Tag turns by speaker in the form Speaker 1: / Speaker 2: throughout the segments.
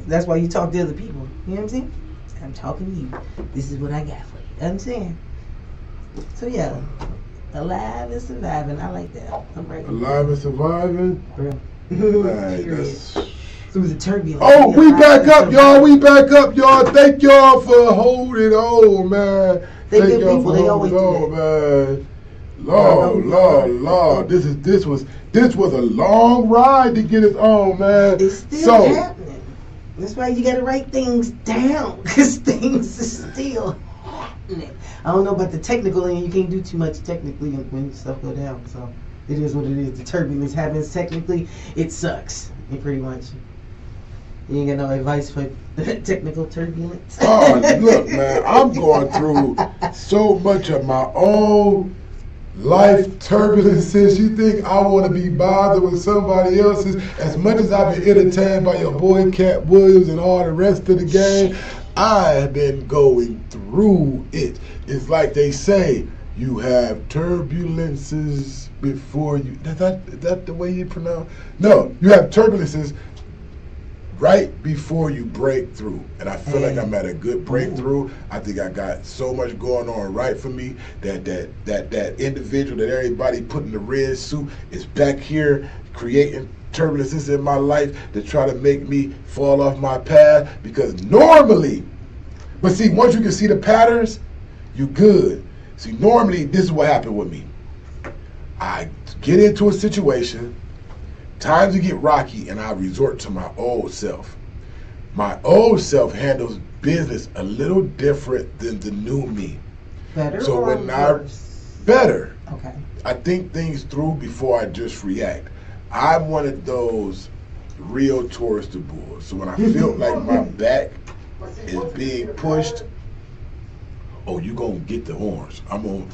Speaker 1: That's why you talk to other people. You know what I'm saying? I'm talking to you. This is what I got for you. You know what I'm saying? So yeah, alive and surviving. I like that. I'm right.
Speaker 2: Alive and surviving.
Speaker 1: Bro.
Speaker 2: Man, that's...
Speaker 1: It was a turbulence.
Speaker 2: Oh, we back up, y'all. We back up, y'all. Thank y'all for holding on, man.
Speaker 1: Thank
Speaker 2: y'all
Speaker 1: people.
Speaker 2: for
Speaker 1: They always
Speaker 2: holding
Speaker 1: do
Speaker 2: on, man. Lord. This was a long ride to get us on, man.
Speaker 1: It's still happening. That's why you gotta write things down, because things are still happening. I don't know about the technical end. You can't do too much technically when stuff go down. So it is what it is. The turbulence happens technically. It sucks. It pretty much. You ain't got no advice for technical turbulence?
Speaker 2: Oh, look, man, I'm going through so much of my own life turbulences. You think I want to be bothered with somebody else's? As much as I've been entertained by your boy Cat Williams and all the rest of the gang, I've been going through it. It's like they say, you have turbulences before you... Is that the way you pronounce? No, you have turbulences right before you break through. And I feel like I'm at a good breakthrough. I think I got so much going on right for me that individual that everybody put in the red suit is back here creating turbulences in my life to try to make me fall off my path. Because normally, but see, once you can see the patterns, you good. See, normally this is what happened with me. I get into a situation, times get rocky, and I resort to my old self. My old self handles business a little different than the new me.
Speaker 1: Better
Speaker 2: so
Speaker 1: or
Speaker 2: when
Speaker 1: worse?
Speaker 2: Better.
Speaker 1: Okay.
Speaker 2: I think things through before I just react. I'm one of those real tourist bulls. So when I feel like my back is being pushed, oh, you gonna get the horns. I'm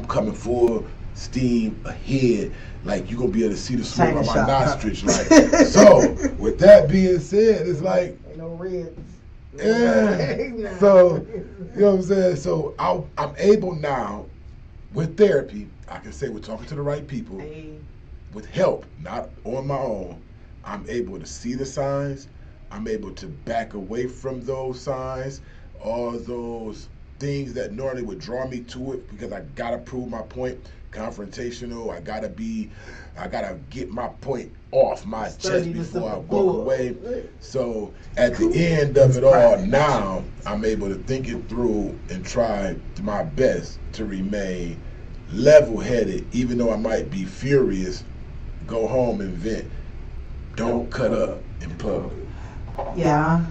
Speaker 2: coming full steam ahead. Like you gonna be able to see the smoke on my nostrils. Like so. With that being said, it's like
Speaker 1: ain't no reds.
Speaker 2: Yeah. So you know what I'm saying. So I'm able now with therapy. I can say we're talking to the right people.
Speaker 1: Hey.
Speaker 2: With help, not on my own. I'm able to see the signs. I'm able to back away from those signs. All those things that normally would draw me to it because I gotta prove my point. Confrontational. I gotta get my point off my chest before I walk away. So at the end of it all, now I'm able to think it through and try my best to remain level-headed, even though I might be furious. Go home and vent. Don't cut up in public.
Speaker 1: Yeah.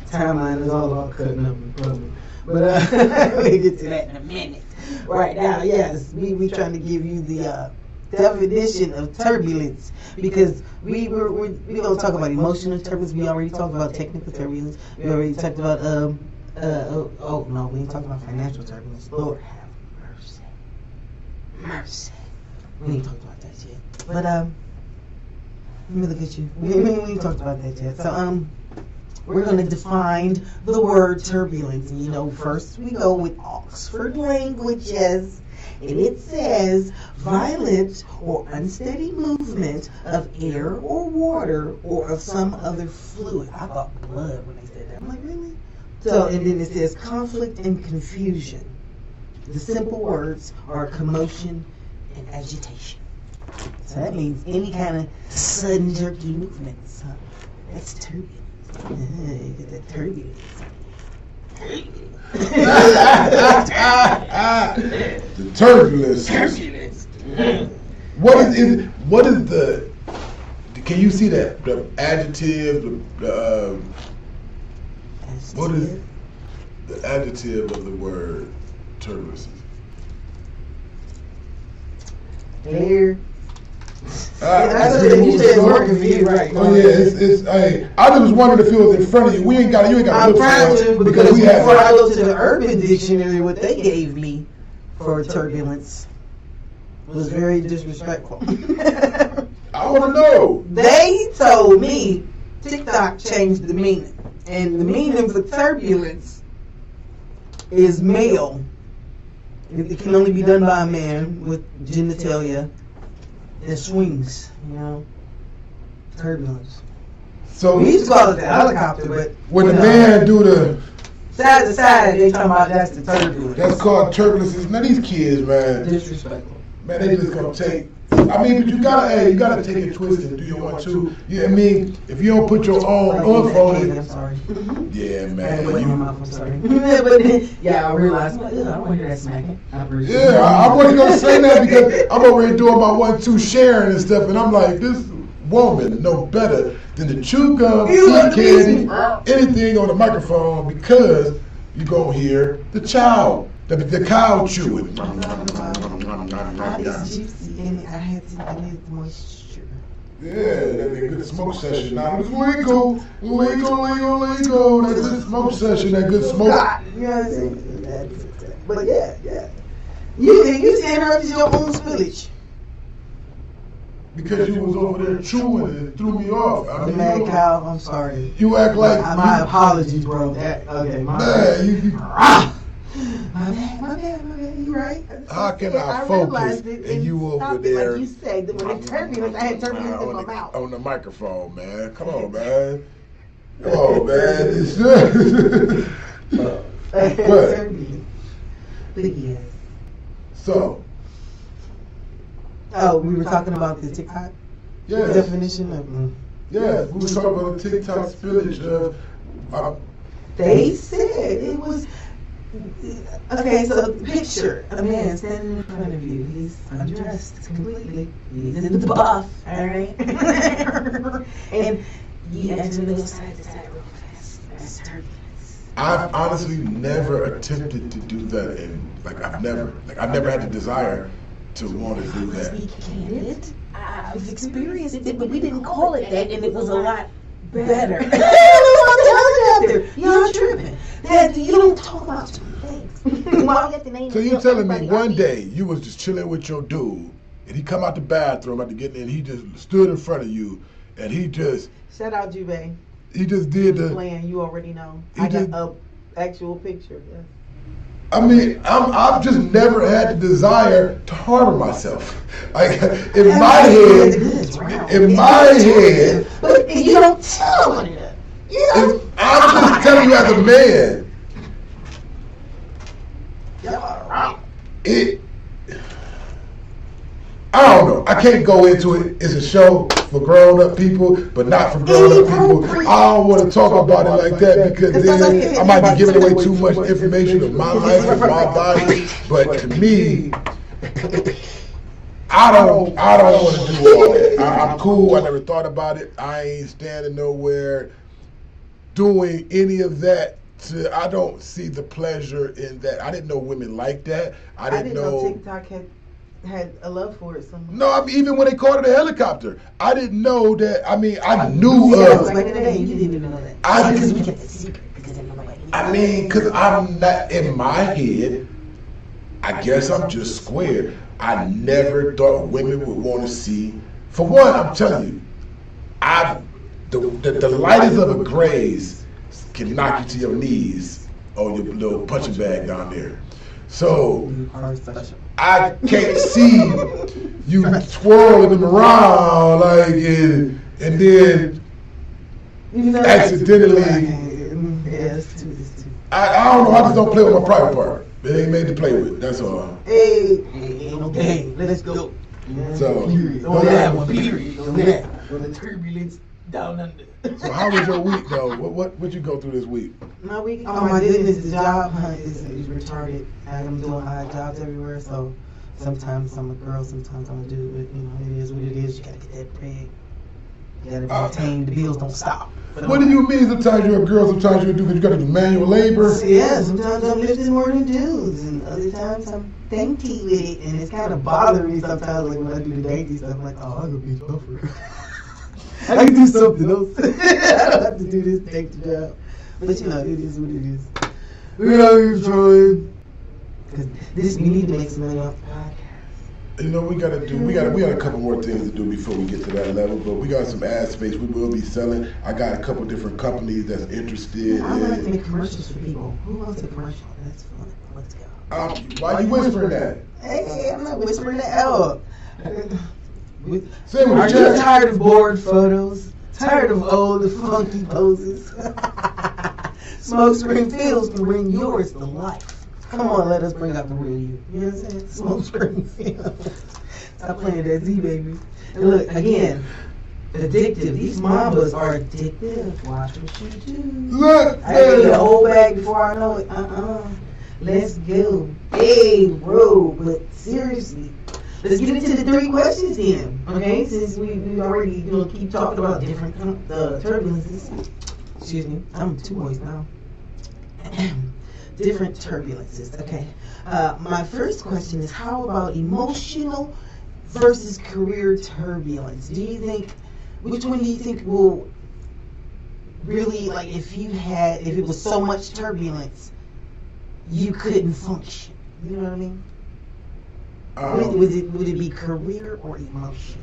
Speaker 1: Timeline is all about cutting up in public. But we'll get to that in a minute. Right now, yes, we trying to give you the definition of turbulence because we gonna talk about emotional turbulence. We already talked about technical turbulence. We already talked about oh no, we ain't talking about financial turbulence. Lord have mercy. We ain't talked about that yet. But let me look at you. We ain't talked about that yet. So we're going to define the word turbulence. And, you know, first we go with Oxford Languages, and it says violent or unsteady movement of air or water or of some other fluid. I thought blood when they said that. I'm like, really? So, and then it says conflict and confusion. The simple words are commotion and agitation. So that means any kind of sudden jerky movements. That's turbulence. You get that turbulence.
Speaker 2: The turbulence. What is the? Can you see that the adjective? What is the adjective of the word turbulence?
Speaker 1: Air. You said working for you, right?
Speaker 2: Oh yeah, it's. Hey, I just wondered if it was in front of you. You ain't got to
Speaker 1: I'm
Speaker 2: look
Speaker 1: trying
Speaker 2: for it
Speaker 1: to because before I go to the Urban Dictionary, what they gave me for turbulence was very disrespectful.
Speaker 2: I want to know.
Speaker 1: They told me TikTok changed the meaning, and the meaning for turbulence is male. It can only be done by a man with genitalia that swings, you know. Turbulence.
Speaker 2: So
Speaker 1: we used to call it the helicopter, but
Speaker 2: when the man do the
Speaker 1: side to side, they talking about that's the turbulence.
Speaker 2: that's called turbulence. Now these kids, man,
Speaker 1: Disrespectful.
Speaker 2: man, they just gonna take. I mean, but you gotta take it twisted and do your one too. Yeah, I mean, if you don't put your own oomph on it.
Speaker 1: I'm sorry.
Speaker 2: Yeah, man.
Speaker 1: I'm sorry. But yeah, I realized, I don't want to hear that smacking.
Speaker 2: Yeah, I wasn't gonna say that because I'm over here doing my 1-2 sharing and stuff, and I'm like, this woman know better than to chew gum, eat candy, anything on the microphone because you gonna hear the child, the cow chewing.
Speaker 1: It's juicy and I had the moisture.
Speaker 2: Yeah, that'd be a good smoke session. Now it's legal. That's a good smoke session. That good smoke.
Speaker 1: You know what I'm saying? But yeah. You interrupted your own spillage.
Speaker 2: Because you was over there chewing and it threw me off. I
Speaker 1: The
Speaker 2: mean,
Speaker 1: mad cow, I'm sorry.
Speaker 2: You act like
Speaker 1: my apologies, bro. Okay, my
Speaker 2: man,
Speaker 1: bad. My bad. You right.
Speaker 2: How can I focus and you over there?
Speaker 1: Like you said, when the turbulence, I had turbulence in my mouth.
Speaker 2: On the microphone, man. Come on, man. It's
Speaker 1: But yes.
Speaker 2: So.
Speaker 1: Oh, we were talking about the TikTok definition of.
Speaker 2: Yes, we were talking about the TikTok spillage of.
Speaker 1: They said it was. Okay, so picture a man standing in front of you. He's undressed completely. He's in the buff, all right? And you actually go side to side real fast. That's turbulence.
Speaker 2: I've honestly never attempted to do that, and I've never had the desire to want to do that.
Speaker 1: Be candid. I've experienced it, but we didn't call it that, and it was a lot better. Y'all tripping. You don't talk about certain things.
Speaker 2: So you telling me one day you was just chilling with your dude, and he come out the bathroom after getting in, he just stood in front of you, and he just.
Speaker 1: Shout out, Jube.
Speaker 2: He just did the.
Speaker 1: Playing, you already know. I got an actual picture. Yeah.
Speaker 2: I mean, I've just never had the desire to harm myself. Like in my head.
Speaker 1: But you don't tell me that.
Speaker 2: I'm just telling you as a man. I don't know. I can't go into it. It's a show for grown-up people, but not for grown-up people. I don't want to talk about it like that because then I might be giving away too much information of my life and my body. But to me, I don't want to do all that. I'm cool. I never thought about it. I ain't standing nowhere doing any of that. I don't see the pleasure in that. I didn't know women like that. I didn't know
Speaker 1: TikTok had a love for it somewhere.
Speaker 2: No, I mean, even when they called it a helicopter, I didn't know that. I mean, I knew of.
Speaker 1: Back in the day, you didn't even know that. Because we kept the secret.
Speaker 2: I mean, because I'm not in my head. I guess I'm just square. I never thought women would want to see. For one, I'm telling you, the lightest of a graze can knock you to your knees on your little punching bag down there. So I can't see you twirling them around and then accidentally. I don't know. I just don't play with my private part. It ain't made to play with. That's all.
Speaker 1: Hey, okay, let's go.
Speaker 2: So
Speaker 1: on that one, period. On that. On the turbulence down under.
Speaker 2: So how was your week though? What you go through this week?
Speaker 1: My week, oh my goodness, the job hunt is retarded. I'm doing odd jobs everywhere, so sometimes I'm a girl, sometimes I'm a dude, but it is what it is. You gotta get that bread. You gotta maintain, the bills don't stop.
Speaker 2: What do you mean sometimes you're a girl, sometimes you're a dude, because you gotta do manual labor?
Speaker 1: Yeah, sometimes I'm lifting more than dudes, and other times I'm dainty with it, and it's kind of bothering me sometimes, like when I do the dainty stuff, I'm like, oh, I'm gonna be tougher. I can do something else. I don't have to do this dainty job. But it is what it is. We're out here trying. Because we need to make some money off the podcast.
Speaker 2: We got a couple more things to do before we get to that level, but we got some ad space we will be selling. I got a couple different companies that's interested.
Speaker 1: I like to make commercials for people. Who wants a commercial? That's fun. Let's go.
Speaker 2: Why you whispering that?
Speaker 1: Hey, I'm not whispering that. Oh.
Speaker 2: Say
Speaker 1: Are you tired of bored photos? Tired of old funky poses. Smokescreen Fields can bring yours to life. Come on, let us bring out the real you. You know what I'm saying? Smokescreen Fields. Stop playing that Z, baby. And look, again, addictive. These mambas are addictive. Watch what you do.
Speaker 2: Look,
Speaker 1: I need the whole bag before I know it. Let's go. Hey, bro. But seriously, let's get into the 3 questions then. Okay, since we already keep talking about different turbulences. Excuse me, I'm too moist now. Different turbulences. Okay. My first question is, how about emotional versus career turbulence? Which one do you think will really, like, if it was so much turbulence, you couldn't function? You know what I mean? Would it be career or emotion?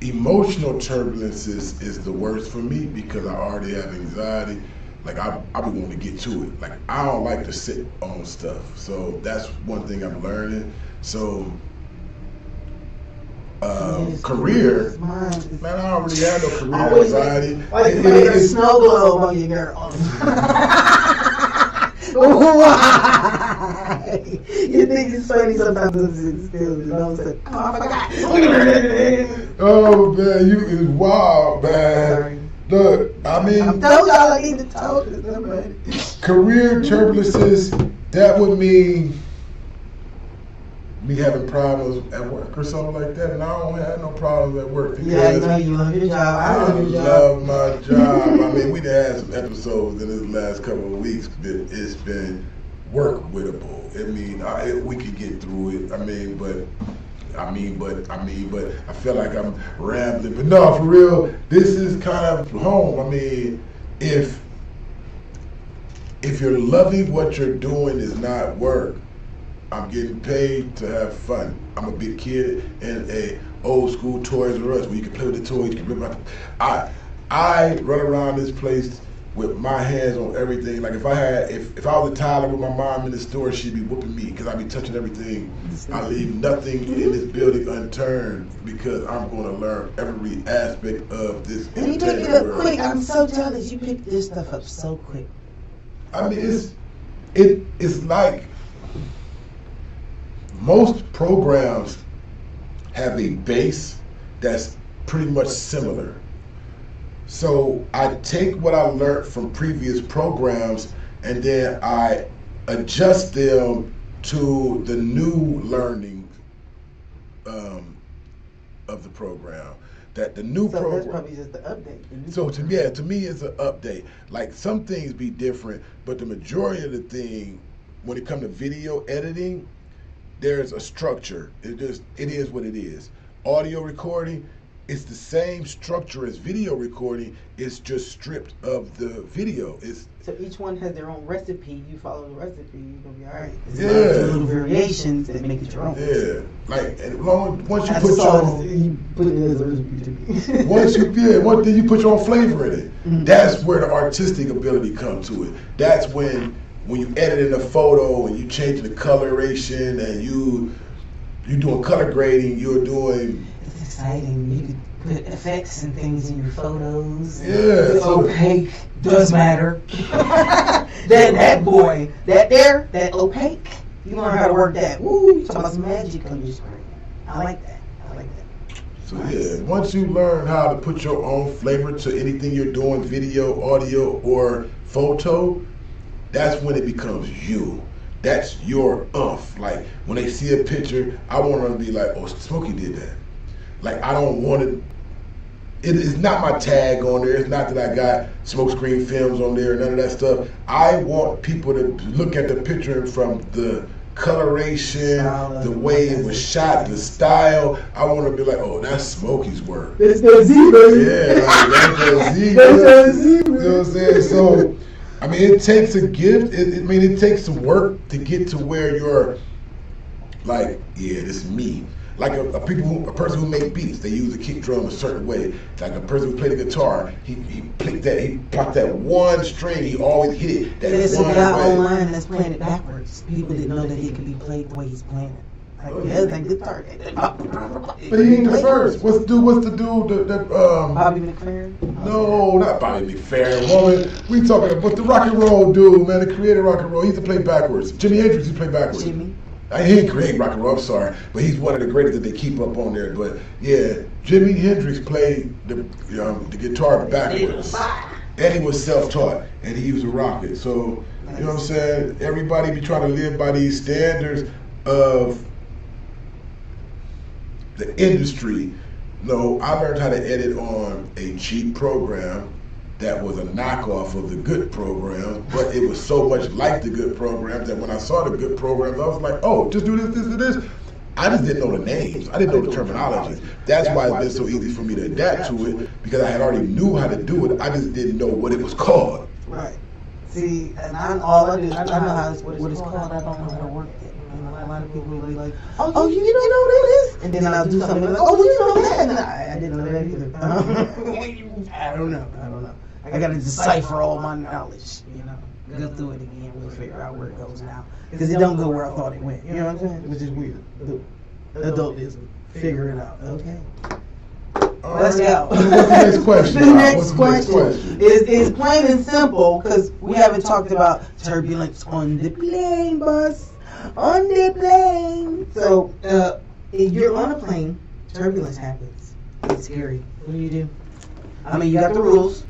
Speaker 2: Emotional turbulence is the worst for me because I already have anxiety. Like I be wanting to get to it. Like I don't like to sit on stuff. So that's one thing I'm learning. So career, man, I already have no career anxiety.
Speaker 1: Like a snow globe on your girl. Why? You think it's funny sometimes to sit still, you know what I'm saying? Oh, I forgot.
Speaker 2: Oh man, you is wild, man.
Speaker 1: Sorry.
Speaker 2: Look, I mean,
Speaker 1: I told y'all I need to talk to somebody.
Speaker 2: Career turbulences, that would mean me having problems at work or something like that, and I don't have no problems at work.
Speaker 1: Yeah, I know you love your job. I love your job.
Speaker 2: Love my job. I mean, we done had some episodes in this last couple of weeks, but it's been work wittable. I mean, we could get through it. I feel like I'm rambling. But no, for real, this is kind of home. I mean, if you're loving what you're doing is not work. I'm getting paid to have fun. I'm a big kid in a old school Toys R Us where you can play with the toys. You can rip out. I run around this place with my hands on everything. Like if I was a Tyler with my mom in the store, she'd be whooping me because I'd be touching everything. I leave nothing in this building unturned because I'm going to learn every aspect of this.
Speaker 1: And you pick it up quick. I'm so jealous. You picked this stuff up so quick.
Speaker 2: I mean, it's like most programs have a base that's pretty much similar. So I take what I learned from previous programs and then I adjust them to the new learning of the program. That the new program.
Speaker 1: So that's probably just the update.
Speaker 2: So to me, it's an update. Like some things be different, but the majority of the thing, when it comes to video editing, there's a structure. It is what it is. Audio recording, it's the same structure as video recording. It's just stripped of the video.
Speaker 1: So each one has their own recipe. You follow the recipe, you're gonna be all right. It's
Speaker 2: yeah.
Speaker 1: Little variations that make it your own.
Speaker 2: Yeah, like once you
Speaker 1: put it as a recipe to me.
Speaker 2: once you put your own flavor in it. Mm-hmm. That's where the artistic ability comes to it. That's when you edit in a photo and you change the coloration and you doing color grading, you're doing.
Speaker 1: It's exciting. You could put effects and things in your photos.
Speaker 2: Yeah.
Speaker 1: It's opaque. Does matter. that boy, that opaque. You learn how to work that. Woo, you talk about some magic on your screen. I like that.
Speaker 2: So yeah, once you learn how to put your own flavor to anything you're doing, video, audio, or photo, that's when it becomes you. That's your Like when they see a picture, I want them to be like, oh, Smokey did that. Like I don't want it. It is not my tag on there. It's not that I got Smokescreen Films on there, none of that stuff. I want people to look at the picture from the coloration, the way it was shot, the style. I want to be like, oh, that's Smokey's work.
Speaker 1: That's that Z, baby.
Speaker 2: Yeah, like, that's that Z.
Speaker 1: That's that Z,
Speaker 2: you know what I'm saying? So, I mean, it takes a gift. It takes some work to get to where you're like, yeah, this is me. Like a person who make beats, they use a kick drum a certain way. Like a person who play the guitar, he plucked that one string, he always hit it.
Speaker 1: There's a guy online that's playing it backwards. People didn't know that it could be played the way he's playing it. Yeah, that guitar.
Speaker 2: But he ain't the first. What's the dude that
Speaker 1: Bobby McFerrin?
Speaker 2: No, not Bobby McFerrin, woman. We talking about the rock and roll dude, man, the creator of rock and roll. He used to play backwards. Jimi Hendrix, he played backwards.
Speaker 1: Jimmy.
Speaker 2: He ain't creating rock and roll, I'm sorry, but he's one of the greatest that they keep up on there. But yeah, Jimi Hendrix played the guitar backwards. And he was self-taught, and he used a rocket. So, you know what I'm saying? Everybody be trying to live by these standards of the industry. No, I learned how to edit on a cheap program that was a knockoff of the good program, but it was so much like the good program that when I saw the good programs, I was like, oh, just do this, this, and this. I just didn't know the names. I didn't know the terminology. That's why it's been so easy for me to adapt to it, because I had already knew how to do it. I just didn't know what it was called.
Speaker 1: Right. See, and I know how what it's called. I don't know how to work it. A lot of people will be like, oh, you know this? And then I'll do something like, oh, well, you know that? And I didn't know that either. I don't know. I got to decipher all my knowledge, Go through it again. We'll figure out where it goes now. Because it don't go where I thought it went. You know what I'm saying? Which is weird. Adultism. Figure it out. Okay. Let's go.
Speaker 2: What's the next question?
Speaker 1: The next question is plain and simple, because we haven't talked about turbulence on the plane, boss. On the plane. So, if you're on a plane, turbulence happens. It's scary. What do? I mean, you got the rules.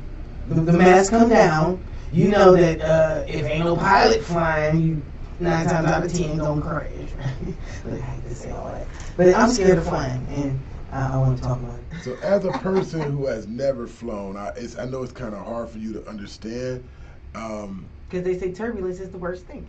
Speaker 1: The masks come down. You know that if ain't no pilot flying, you 9 times out of 10 gonna crash. I hate to say all that, but I'm scared of flying, and I want to talk about it.
Speaker 2: So, as a person who has never flown, I know it's kind of hard for you to understand.
Speaker 1: Because they say turbulence is the worst thing.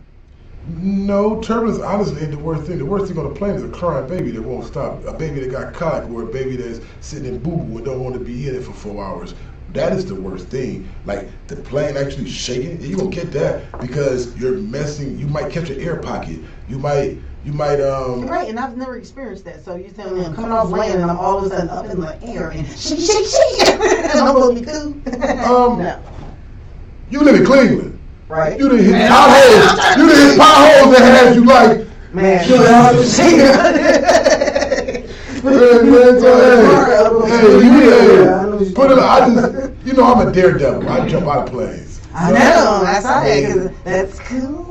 Speaker 2: No, turbulence honestly ain't the worst thing. The worst thing on the plane is a crying baby that won't stop. A baby that got colic, or a baby that's sitting in boo-boo and don't want to be in it for 4 hours. That is the worst thing. Like, the plane actually shaking, you gonna get that because you're messing. You might catch an air pocket. You might.
Speaker 1: Right, and I've never experienced that. So you're telling me I'm coming off land and I'm all of a sudden up in the air and shake, and I'm gonna be cool. No.
Speaker 2: You live in Cleveland.
Speaker 1: Right.
Speaker 2: You done hit potholes. You done hit potholes that had you like.
Speaker 1: Man,
Speaker 2: I'm a daredevil. I jump out of planes.
Speaker 1: I know. I saw that because that's cool.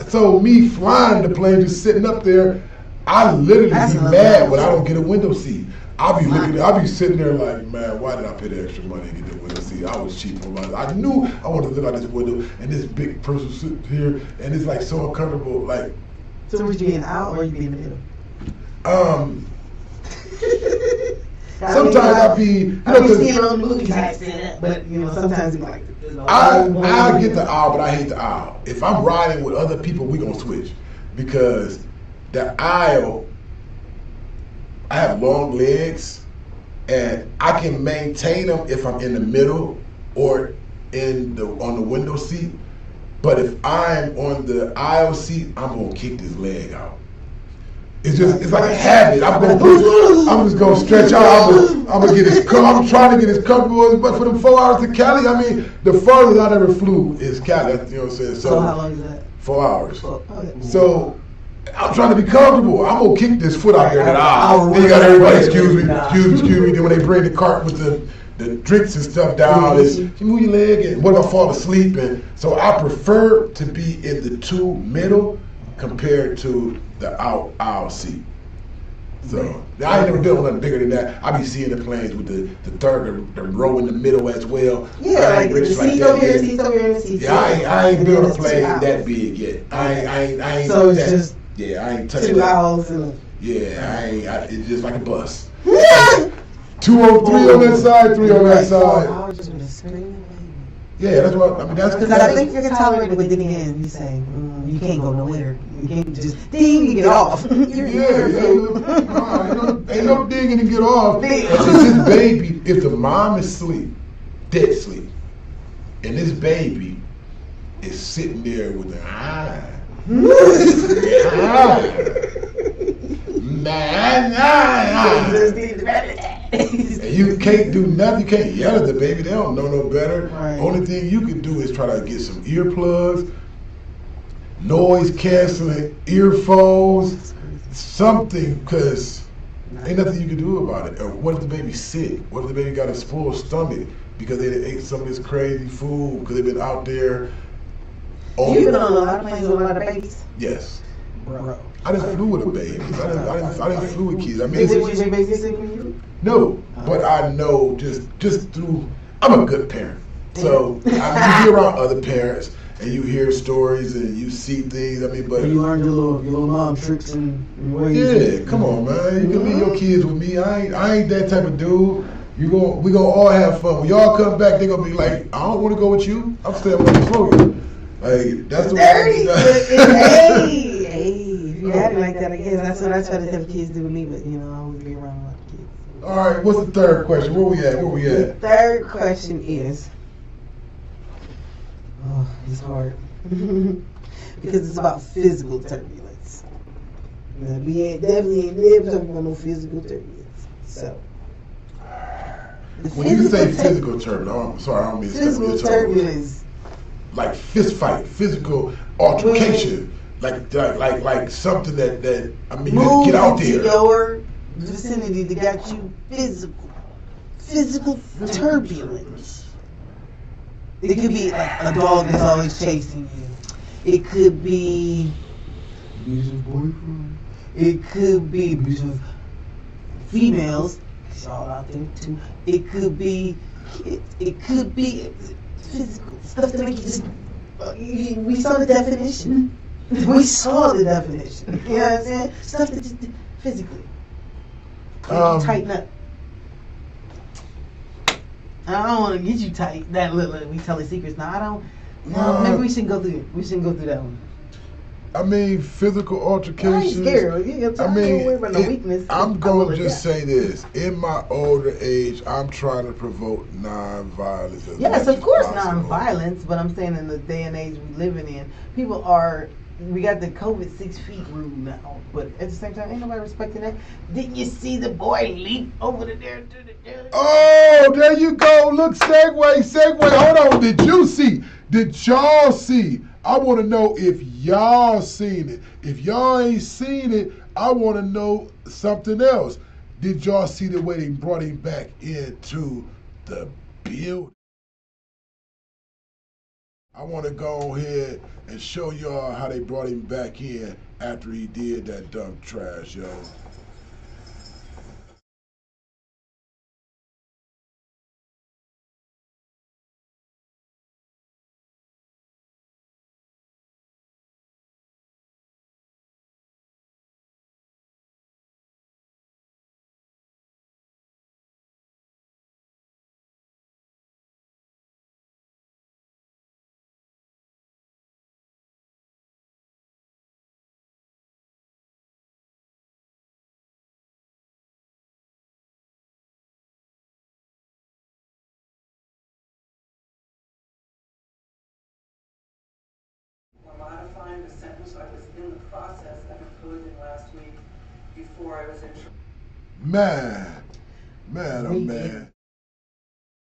Speaker 2: So me flying the plane, just sitting up there, I literally be mad when I don't get a window seat. I'll be sitting there like, man, why did I pay the extra money to get the window seat? I was cheap for my. I knew I wanted to look out this window, and this big person sitting here, and it's like so uncomfortable. Like,
Speaker 1: so would you be in the aisle or you be in the middle?
Speaker 2: Sometimes I be
Speaker 1: seeing on the movies I sit up, but sometimes it's like.
Speaker 2: I get the aisle, but I hate the aisle. If I'm riding with other people, we gonna switch because the aisle. I have long legs, and I can maintain them if I'm in the middle or on the window seat. But if I'm on the aisle seat, I'm gonna kick this leg out. It's like a habit. I'm just gonna stretch out. I'm gonna get as I'm trying to get as comfortable as. But for the 4 hours to Cali, I mean, the farthest I ever flew is Cali. You know what I'm saying?
Speaker 1: So how long is that?
Speaker 2: 4 hours. So. I'm trying to be comfortable. I'm gonna kick this foot out there in that aisle. Then you got everybody, excuse me. Then when they bring the cart with the drinks and stuff down, you move your leg, and what if I fall asleep? And so I prefer to be in the two middle compared to the aisle seat. So I ain't never done nothing bigger than that. I be seeing the planes with the row in the middle as well.
Speaker 1: Yeah, like the seats over here, seats over here, and the seats.
Speaker 2: Yeah, I ain't built a plane that big yet. I ain't.
Speaker 1: So it's just.
Speaker 2: Yeah, I ain't touching
Speaker 1: 2 hours.
Speaker 2: Yeah, it's just like a bus. 2 on 3 on that side, 3 on that side. Yeah, that's what I mean. That's
Speaker 1: because I think you can tolerate it, but then again, you say you can't go nowhere. You can't just ding and get off.
Speaker 2: Ain't no dinging and get off. This baby, if the mom is asleep, dead sleep, and this baby is sitting there with an eye. And you can't do nothing. You can't yell at the baby. They don't know no better. Right. Only thing you can do is try to get some earplugs, noise canceling earphones, something, because ain't nothing you can do about it. Or what if the baby's sick? What if the baby got a spoiled stomach because they ate some of this crazy food because they've been out there?
Speaker 1: You've been on a lot of planes with a lot of babies?
Speaker 2: Yes.
Speaker 1: Bro.
Speaker 2: I didn't flew with babies. I didn't flew with kids. I mean,
Speaker 1: was your baby sick when you?
Speaker 2: no, but I know just through. I'm a good parent, so you be around other parents and you hear stories and you see things. I mean, but
Speaker 1: you learned your little mom tricks and ways.
Speaker 2: Yeah, come on, man. You can leave your kids with me. I ain't that type of dude. We gonna all have fun. When y'all come back, they gonna be like, I don't want to go with you. I'm staying with the floor. Like that's the
Speaker 1: way.
Speaker 2: Hey,
Speaker 1: if you had it like that, I guess that's what I try to have kids do with me. But I always be around a lot of kids.
Speaker 2: All right, what's the third question? Where we at?
Speaker 1: The third question is, it's hard because it's about physical turbulence. We definitely ain't never talking about no physical turbulence. So.
Speaker 2: When you say physical turbulence, I'm sorry, I don't mean
Speaker 1: physical turbulence.
Speaker 2: Like fist fight, physical altercation, like something that I mean, you get out there.
Speaker 1: Your vicinity that got you physical turbulence. It could be like a dog that's always chasing you. It could be abusive boyfriend. It could be abusive females. It's all out there too. It could be physical stuff that make you just. We saw the definition. We saw the definition. You know what I'm saying? Stuff that just physically. Tighten up. I don't want to get you tight. That little we telling secrets. Now I don't. No, maybe we shouldn't go through it. We shouldn't go through that one.
Speaker 2: I mean, physical altercations. I'm going to just say this. In my older age, I'm trying to promote non-violence.
Speaker 1: Yes, of course, non-violence. But I'm saying in the day and age we living in, people are. We got the COVID 6 feet rule now, but at the same time, ain't nobody respecting that. Didn't you see the boy leap over there to the there?
Speaker 2: Oh, there you go. Look, segue. Hold on. Did you see? Did y'all see? I want to know if y'all seen it. If y'all ain't seen it, I want to know something else. Did y'all see the way they brought him back into the building? I want to go ahead and show y'all how they brought him back in after he did that dumb trash, yo.
Speaker 3: Modifying the sentence I was in the process of imposing last week before I was in.
Speaker 2: Man, oh man.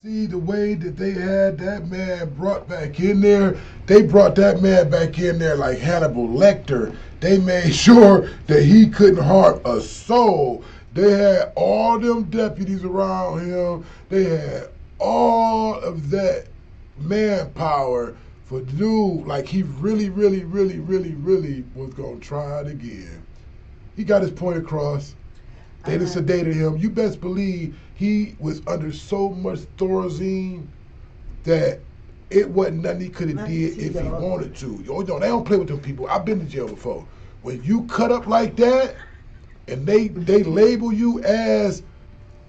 Speaker 2: See the way that they had that man brought back in there? They brought that man back in there like Hannibal Lecter. They made sure that he couldn't harm a soul. They had all them deputies around him. They had all of that manpower for dude like he really was gonna try it again. He got his point across. They done sedated him. You best believe he was under so much Thorazine that it wasn't nothing he could have did if he wanted to. They don't play with them people. I've been to jail before. When you cut up like that and they label you as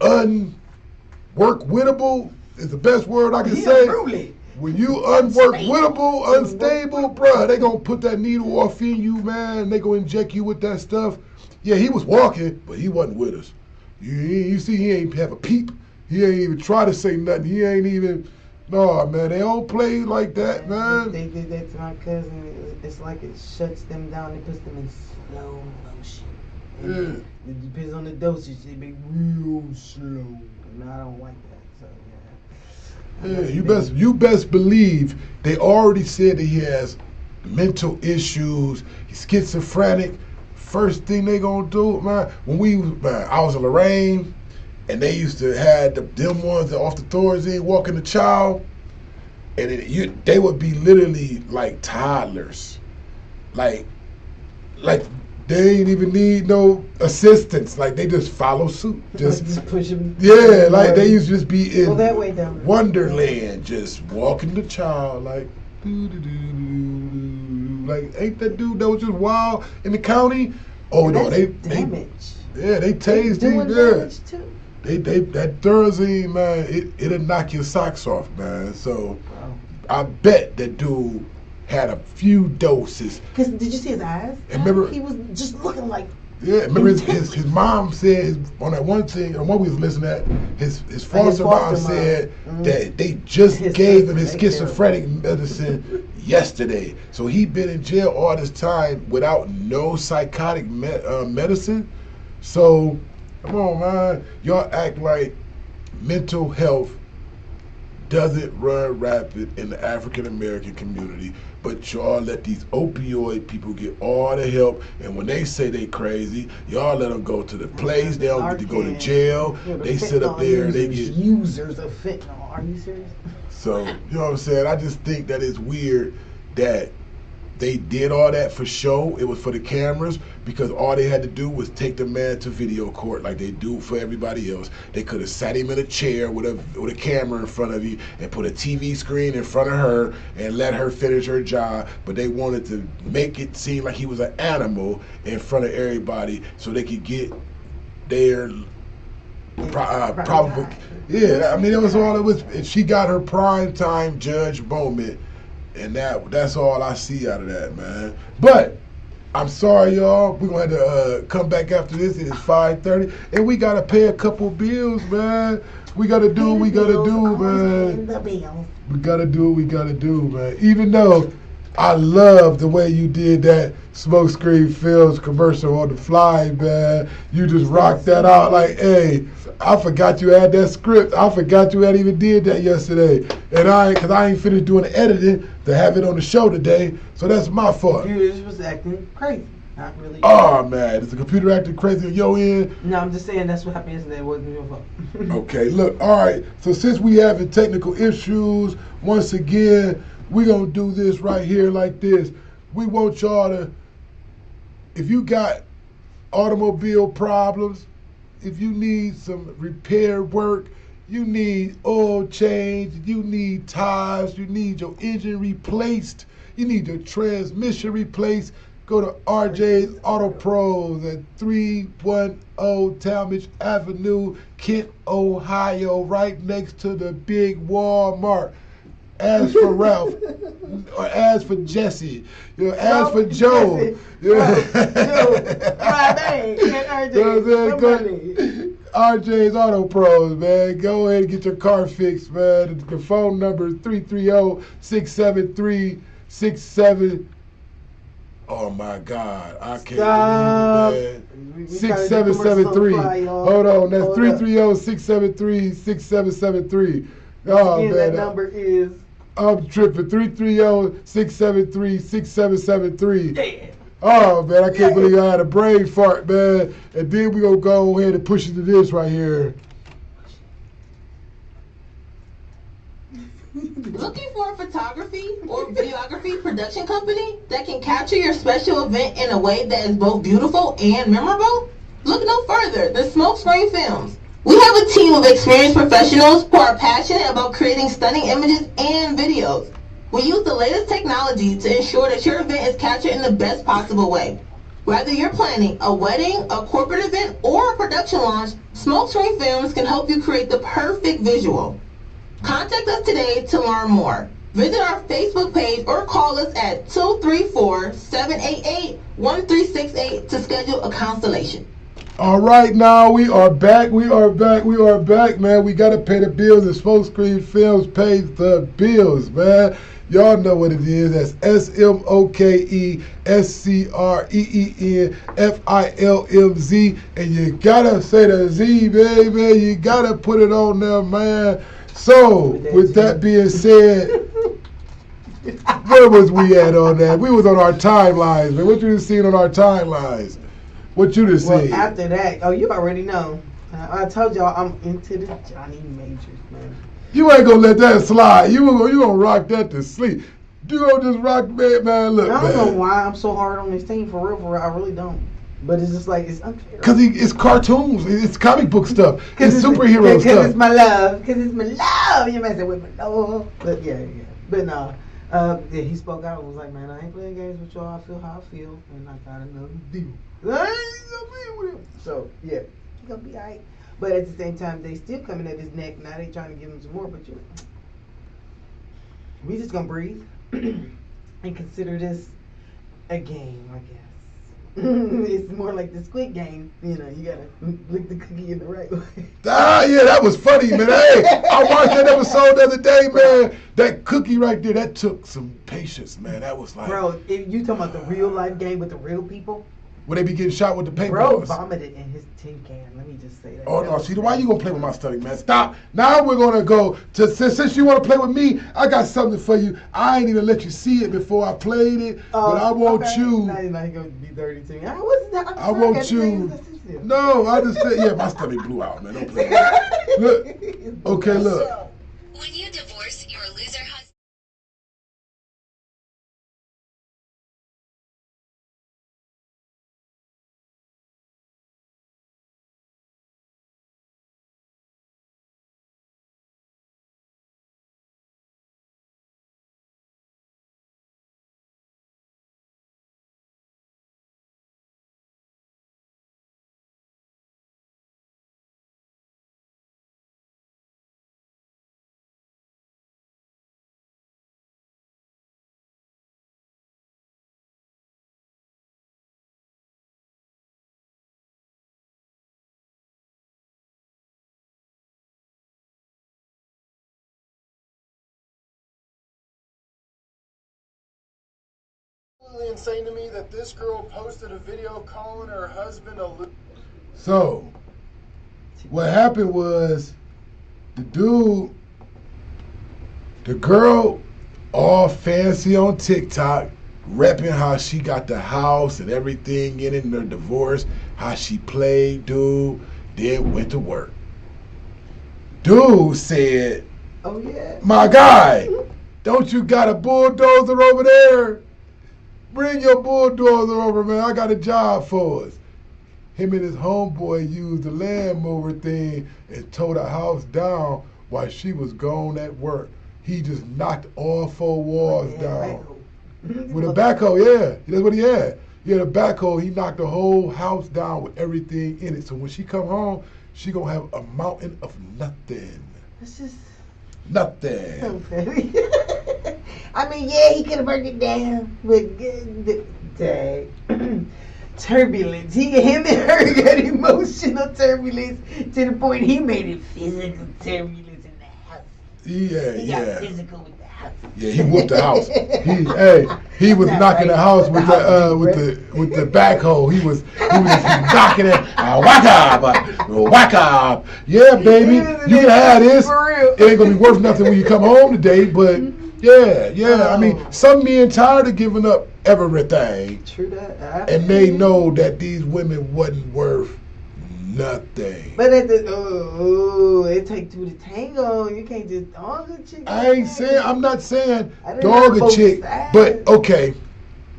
Speaker 2: unwork-wittable is the best word I can say.
Speaker 1: Truly.
Speaker 2: When you unwork-wittable, unstable, bruh, they gonna put that needle off in you, man. They gonna inject you with that stuff. Yeah, he was walking, but he wasn't with us. You see, he ain't have a peep. He ain't even try to say nothing. He ain't even, no, man, they don't play like that, man.
Speaker 1: They did that to my cousin. It's like it shuts them down. It puts them in slow motion.
Speaker 2: Yeah.
Speaker 1: It depends on the dosage. They be real slow. And I don't like that, so yeah.
Speaker 2: Yeah, you best believe they already said that he has mental issues, he's schizophrenic, first thing they gonna do, man. I was in Lorraine, and they used to have them ones that off the Thorazine walking the child, and they would be literally like toddlers, like they ain't even need no assistance. Like they just follow suit, just
Speaker 1: push them.
Speaker 2: Yeah, like they used to just be in
Speaker 1: that way down.
Speaker 2: Wonderland, just walking the child like. Like, ain't that dude that was just wild in the county? Oh no, they tased him. Yeah, that Thursday, man, it'll knock your socks off, man. So I bet that dude had a few doses.
Speaker 1: Cause did you see his eyes?
Speaker 2: And remember,
Speaker 1: he was just looking like.
Speaker 2: Yeah, remember his mom said on that one thing, and what we was listening at, his foster mom said that they just gave him his schizophrenic medicine yesterday. So he been in jail all this time without no psychotic medicine. So come on, man, y'all act like mental health doesn't run rapid in the African American community, but y'all let these opioid people get all the help, and when they say they crazy, y'all let them go to the place. They don't get to go to jail. They sit up there and they get
Speaker 1: users of fentanyl. Are you serious?
Speaker 2: So you know what I'm saying? I just think that it's weird that they did all that for show. It was for the cameras, because all they had to do was take the man to video court like they do for everybody else. They could have sat him in a chair with a camera in front of you and put a TV screen in front of her and let her finish her job, but they wanted to make it seem like he was an animal in front of everybody so they could get their probable. Yeah, I mean, it was all it was. She got her prime time judge moment. And that's all I see out of that, man. But I'm sorry, y'all. We're going to have to come back after this. It is 5:30. And we got to pay a couple bills, man. We got to do what we got to do, man. We got to do what we got to do, man. Even though I love the way you did that Smokescreen Films commercial on the fly, man. You just rocked that out like, hey, I forgot you had that script. I forgot you had even did that yesterday. And because I ain't finished doing the editing to have it on the show today, so that's my fault.
Speaker 1: The computer was acting crazy. Not really.
Speaker 2: Oh, man. Is the computer acting crazy on your end?
Speaker 1: No, I'm just saying that's what happened yesterday. It wasn't your fault.
Speaker 2: Okay, look, all right. So since we having technical issues, once again, we're going to do this right here like this. We want y'all to, if you got automobile problems, if you need some repair work, you need oil change, you need tires, you need your engine replaced, you need your transmission replaced, go to RJ's Auto Pros at 310 Talmadge Avenue, Kent, Ohio, right next to the big Walmart. As for Ralph, or as for Jesse, as for Joe, RJ's Auto Pros, man. Go ahead and get your car fixed, man. The phone number is 330-673-67. Oh my God, I can't believe it, man. 6773. Hold on, that's 330-673-6773. Oh man,
Speaker 1: that number is.
Speaker 2: I'm tripping. 330-673-6773.
Speaker 1: Yeah.
Speaker 2: Oh man, I can't believe I had a brain fart, man. And then we gonna go ahead and push into this right here.
Speaker 4: Looking for a photography or videography production company that can capture your special event in a way that is both beautiful and memorable? Look no further than Smokescreen Films. We have a team of experienced professionals who are passionate about creating stunning images and videos. We use the latest technology to ensure that your event is captured in the best possible way. Whether you're planning a wedding, a corporate event, or a production launch, Smokescreen Films can help you create the perfect visual. Contact us today to learn more. Visit our Facebook page or call us at 234-788-1368 to schedule a consultation.
Speaker 2: All right, now we are back, man. We got to pay the bills, and Smokescreen Films pays the bills, man. Y'all know what it is. That's SMOKESCREENFILMZ. And you got to say the Z, baby. You got to put it on there, man. So, with that being said, where was we at on that? We was on our timelines, man. What you seen on our timelines? What you just
Speaker 1: Well,
Speaker 2: said?
Speaker 1: after that, oh, you already know. I told y'all I'm into the Johnny Majors, man.
Speaker 2: You ain't gonna let that slide. You gonna rock that to sleep. You gonna just rock, man. Look,
Speaker 1: I don't know
Speaker 2: man.
Speaker 1: why I'm so hard on this team, for real. I really don't. But it's just like, it's unfair.
Speaker 2: Cause it's cartoons, it's comic book stuff, it's superhero stuff.
Speaker 1: Cause it's my love. Cause it's my love. You might say with my love. But yeah. But no. Yeah, he spoke out and was like, man, I ain't playing games with y'all. I feel how I feel, and I got another deal. I ain't gonna be with him. So yeah, he gonna be alright. But at the same time, they still coming at his neck. Now they trying to give him some more. But we just gonna breathe and consider this a game, I guess. It's more like the Squid Game. You know, you gotta lick the cookie in the right way.
Speaker 2: Yeah, that was funny, man. Hey, I watched that episode the other day, man. That cookie right there, that took some patience, man. That was like,
Speaker 1: bro, if you talking about the real life game with the real people,
Speaker 2: when they be getting shot with the
Speaker 1: bro
Speaker 2: paintballs.
Speaker 1: vomited in his tin can. Let me just say that.
Speaker 2: Oh no, see, why you gonna play with my stomach, man? Stop. Now we're gonna go to, since you wanna play with me, I got something for you. I ain't even let you see it before I played it, but I want you.
Speaker 1: Now you're not gonna be dirty to me. I wasn't.
Speaker 2: I want you. No, I just said, yeah, my stomach blew out, man. Don't play with me. Look, okay, look.
Speaker 5: When you divorce your loser husband.
Speaker 6: Absolutely insane to me that this girl posted a video calling her husband a loser.
Speaker 2: So, what happened was, the girl, all fancy on TikTok, repping how she got the house and everything in her divorce, how she played dude, then went to work. Dude said,
Speaker 1: oh yeah,
Speaker 2: my guy, don't you got a bulldozer over there? Bring your bulldozer over, man. I got a job for us. Him and his homeboy used the lawnmower thing and tore the house down while she was gone at work. He just knocked all four walls down. With a backhoe, yeah. That's what he had. He had a backhoe. He knocked the whole house down with everything in it. So when she come home, she gonna have a mountain of nothing.
Speaker 1: It's just
Speaker 2: nothing.
Speaker 1: So petty. I mean, yeah, he could have broke it down, but dang. Turbulence. Him and her got emotional turbulence to the point he made it physical turbulence in the house.
Speaker 2: Yeah,
Speaker 1: he got physical with the house.
Speaker 2: Yeah, he whooped the house. He was knocking the house with the backhoe. He was knocking it. Whack up. Yeah, baby, you can have this. It ain't gonna be worth nothing when you come home today, but yeah. I mean, some men tired of giving up everything.
Speaker 1: True that.
Speaker 2: And they know that these women wasn't worth nothing.
Speaker 1: But at the it take two to tango. You can't just dog a chick.
Speaker 2: I'm not saying dog a chick, but okay.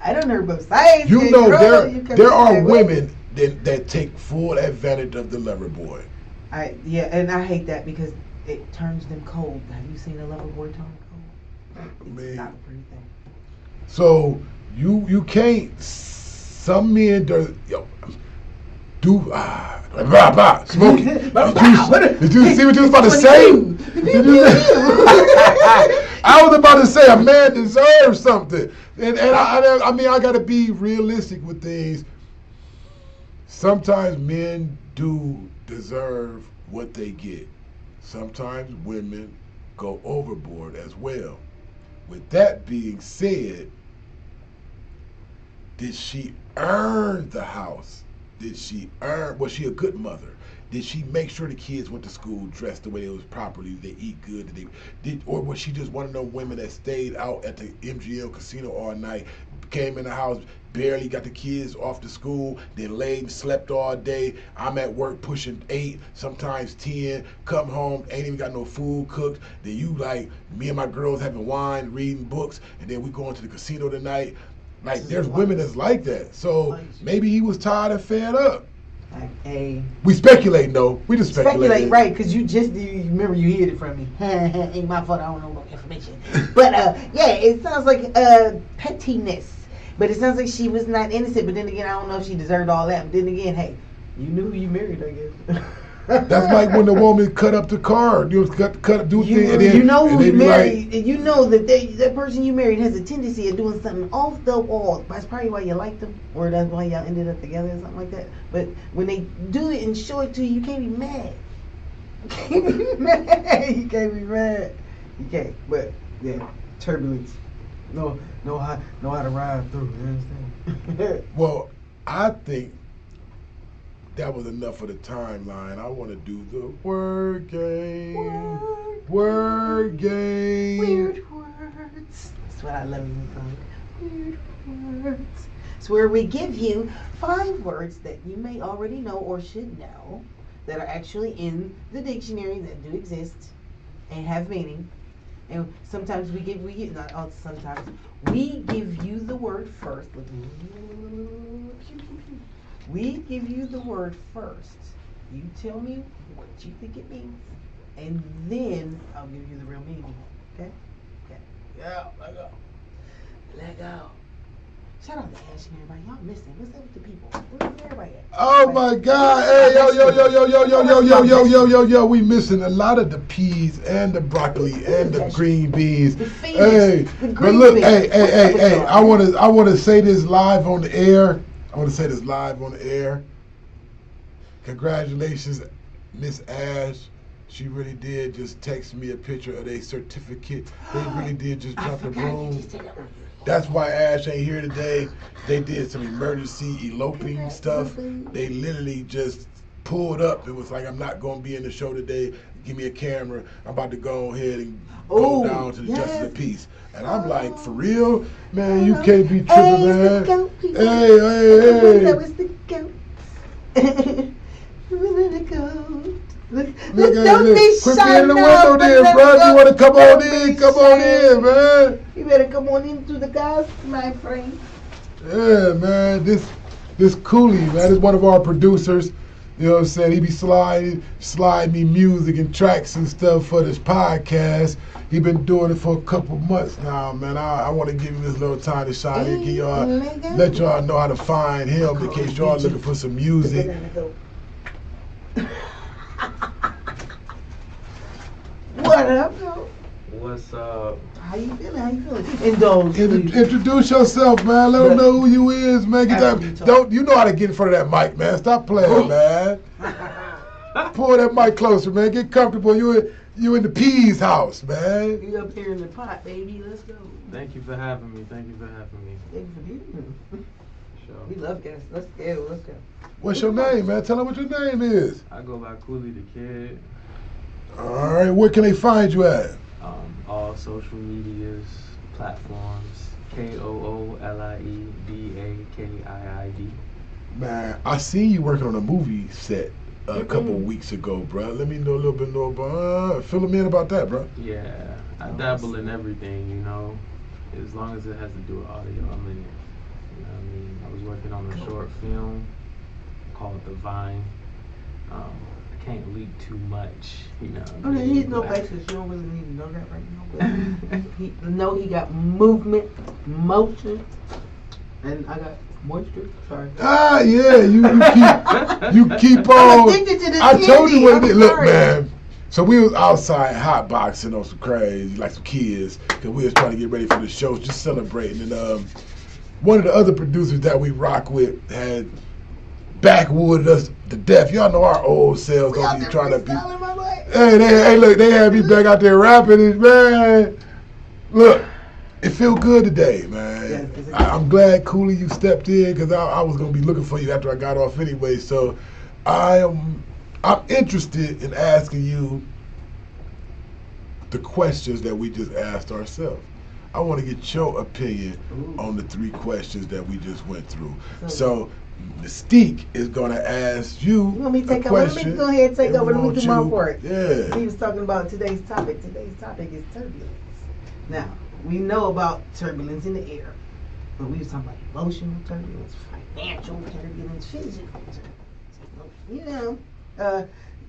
Speaker 1: I don't know both sides.
Speaker 2: You know there are women that take full advantage of the lover boy.
Speaker 1: And I hate that because it turns them cold. Have you seen a lover boy turn cold? It's not a pretty thing.
Speaker 2: So you can't. Some men do. Smokey. Did you see what you was about to say? I was about to say a man deserves something, and I mean I gotta be realistic with things. Sometimes men do deserve what they get. Sometimes women go overboard as well. With that being said, did she earn the house? Did she earn? Was she a good mother? Did she make sure the kids went to school dressed the way it was properly? Did they eat good? Or was she just one of those women that stayed out at the MGM casino all night, came in the house, barely got the kids off to school, then laid and slept all day? I'm at work pushing 8, sometimes 10, come home, ain't even got no food cooked. Then you like, me and my girls having wine, reading books, and then we going to the casino tonight. Like, there's women that's like that. So maybe he was tired and fed up. We speculating though. We just speculate,
Speaker 1: right? Because you remember you hid it from me. Ain't my fault. I don't know no information. But yeah, it sounds like pettiness. But it sounds like she was not innocent. But then again, I don't know if she deserved all that. But then again, hey, you knew who you married, I guess.
Speaker 2: That's like when the woman cut up the car. You do things. And then,
Speaker 1: you know who you married,
Speaker 2: like,
Speaker 1: and you know that that person you married has a tendency of doing something off the wall. That's probably why you liked them, or that's why y'all ended up together or something like that. But when they do it and show it to you, you can't be mad. You can't be mad. You can't be mad. You can't. But yeah, turbulence. Know how to ride through. You understand?
Speaker 2: Well, I think that was enough of the timeline. I want to do the word game. Word game.
Speaker 1: Weird words. That's what I love in the song. Weird words. It's where we give you 5 words that you may already know or should know that are actually in the dictionary that do exist and have meaning. And sometimes we give you the word first. We give you the word first. You tell me what you think it means, and then I'll give you the real meaning. Okay? Okay. Yeah, let go. Let go. Shout out to Ash and everybody. Y'all missing. What's up with the people? Where's everybody at?
Speaker 2: Oh my God. Hey, yo. We missing a lot of the peas and the broccoli and the green beans. Hey, but look, hey. I want to say this live on the air. Congratulations, Miss Ash. She really did just text me a picture of their certificate. They really did just jump the room. That's why Ash ain't here today. They did some emergency eloping stuff. They literally just pulled up. It was like, I'm not going to be in the show today. Give me a camera. I'm about to go ahead and go down to the Justice of Peace. And I'm like, for real? Man, you can't be tripping, man. Hey.
Speaker 1: That was the goat. The goat. Look,
Speaker 2: quit being in the window then, bro. You want to come on in? Come on in, man.
Speaker 1: You better come on into the guys, my friend.
Speaker 2: Yeah, man. This Cooley, man, is one of our producers. You know what I'm saying? He be slide me music and tracks and stuff for this podcast. He been doing it for a couple months now, man. I want to give him this little time to shine and give y'all, let y'all know how to find him in case y'all looking for some music.
Speaker 1: What up, though?
Speaker 7: What's up?
Speaker 1: How you feeling? Indulge.
Speaker 2: Introduce yourself, man. Let them know who you is, man. You know how to get in front of that mic, man. Stop playing, man. Pull that mic closer, man. Get comfortable. You in the Peaz house, man.
Speaker 1: You up here in the pot, baby. Let's go.
Speaker 7: Thank you for having me.
Speaker 1: Thank you for being here.
Speaker 7: Sure.
Speaker 1: We love guests. Let's go.
Speaker 2: What's your name, man? Tell them what your name is.
Speaker 7: I go by Cooley the Kid.
Speaker 2: All right. Where can they find you at?
Speaker 7: All social medias, platforms, KOOLIEDAKIID.
Speaker 2: Man, I seen you working on a movie set a couple weeks ago, bro. Let me know a little bit more about fill them in about that, bro.
Speaker 7: Yeah, I dabble in everything, you know. As long as it has to do with audio, I'm in it. You know what I mean? I was working on a short film called The Vine. I can't leak too much, you know.
Speaker 1: Okay, he's no basis. You don't really need to know that right now. But he got movement, motion, and I got moisture. Sorry.
Speaker 2: Yeah, you keep on. I told you what it is. Look, man. So we was outside hotboxing on some crazy, like some kids, because we was trying to get ready for the show, just celebrating. And one of the other producers that we rock with had backwooded us to death. Y'all know our old selves don't be trying to be. Hey, look, they had me back out there rapping, and man, look, it feel good today, man.
Speaker 1: Yes,
Speaker 2: I'm glad, Cooley, you stepped in because I was gonna be looking for you after I got off anyway. So I'm interested in asking you the questions that we just asked ourselves. I want to get your opinion on the 3 questions that we just went through. So Mystique is going to ask you
Speaker 1: want me to take
Speaker 2: a
Speaker 1: over?
Speaker 2: question.
Speaker 1: Let me go ahead and take over. Let me do my part.
Speaker 2: Yeah.
Speaker 1: He was talking about today's topic. Today's topic is turbulence. Now, we know about turbulence in the air, but we was talking about emotional turbulence, financial turbulence, physical turbulence. You know,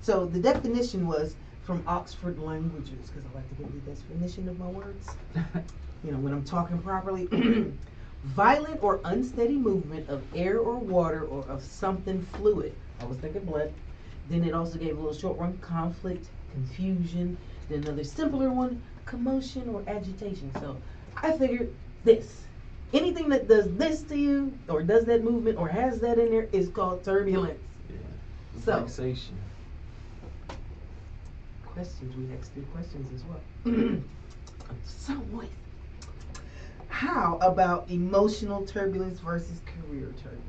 Speaker 1: so the definition was from Oxford Languages, because I like to give the definition of my words. You know, when I'm talking properly. Violent or unsteady movement of air or water or of something fluid. I was thinking blood. Then it also gave a little short one, conflict, confusion. Then another simpler one, commotion or agitation. So I figured this. Anything that does this to you or does that movement or has that in there is called turbulence.
Speaker 7: Yeah.
Speaker 1: So
Speaker 7: Relaxation.
Speaker 1: questions. We asked 3 questions as well. I'm so moist. How about emotional turbulence versus career turbulence?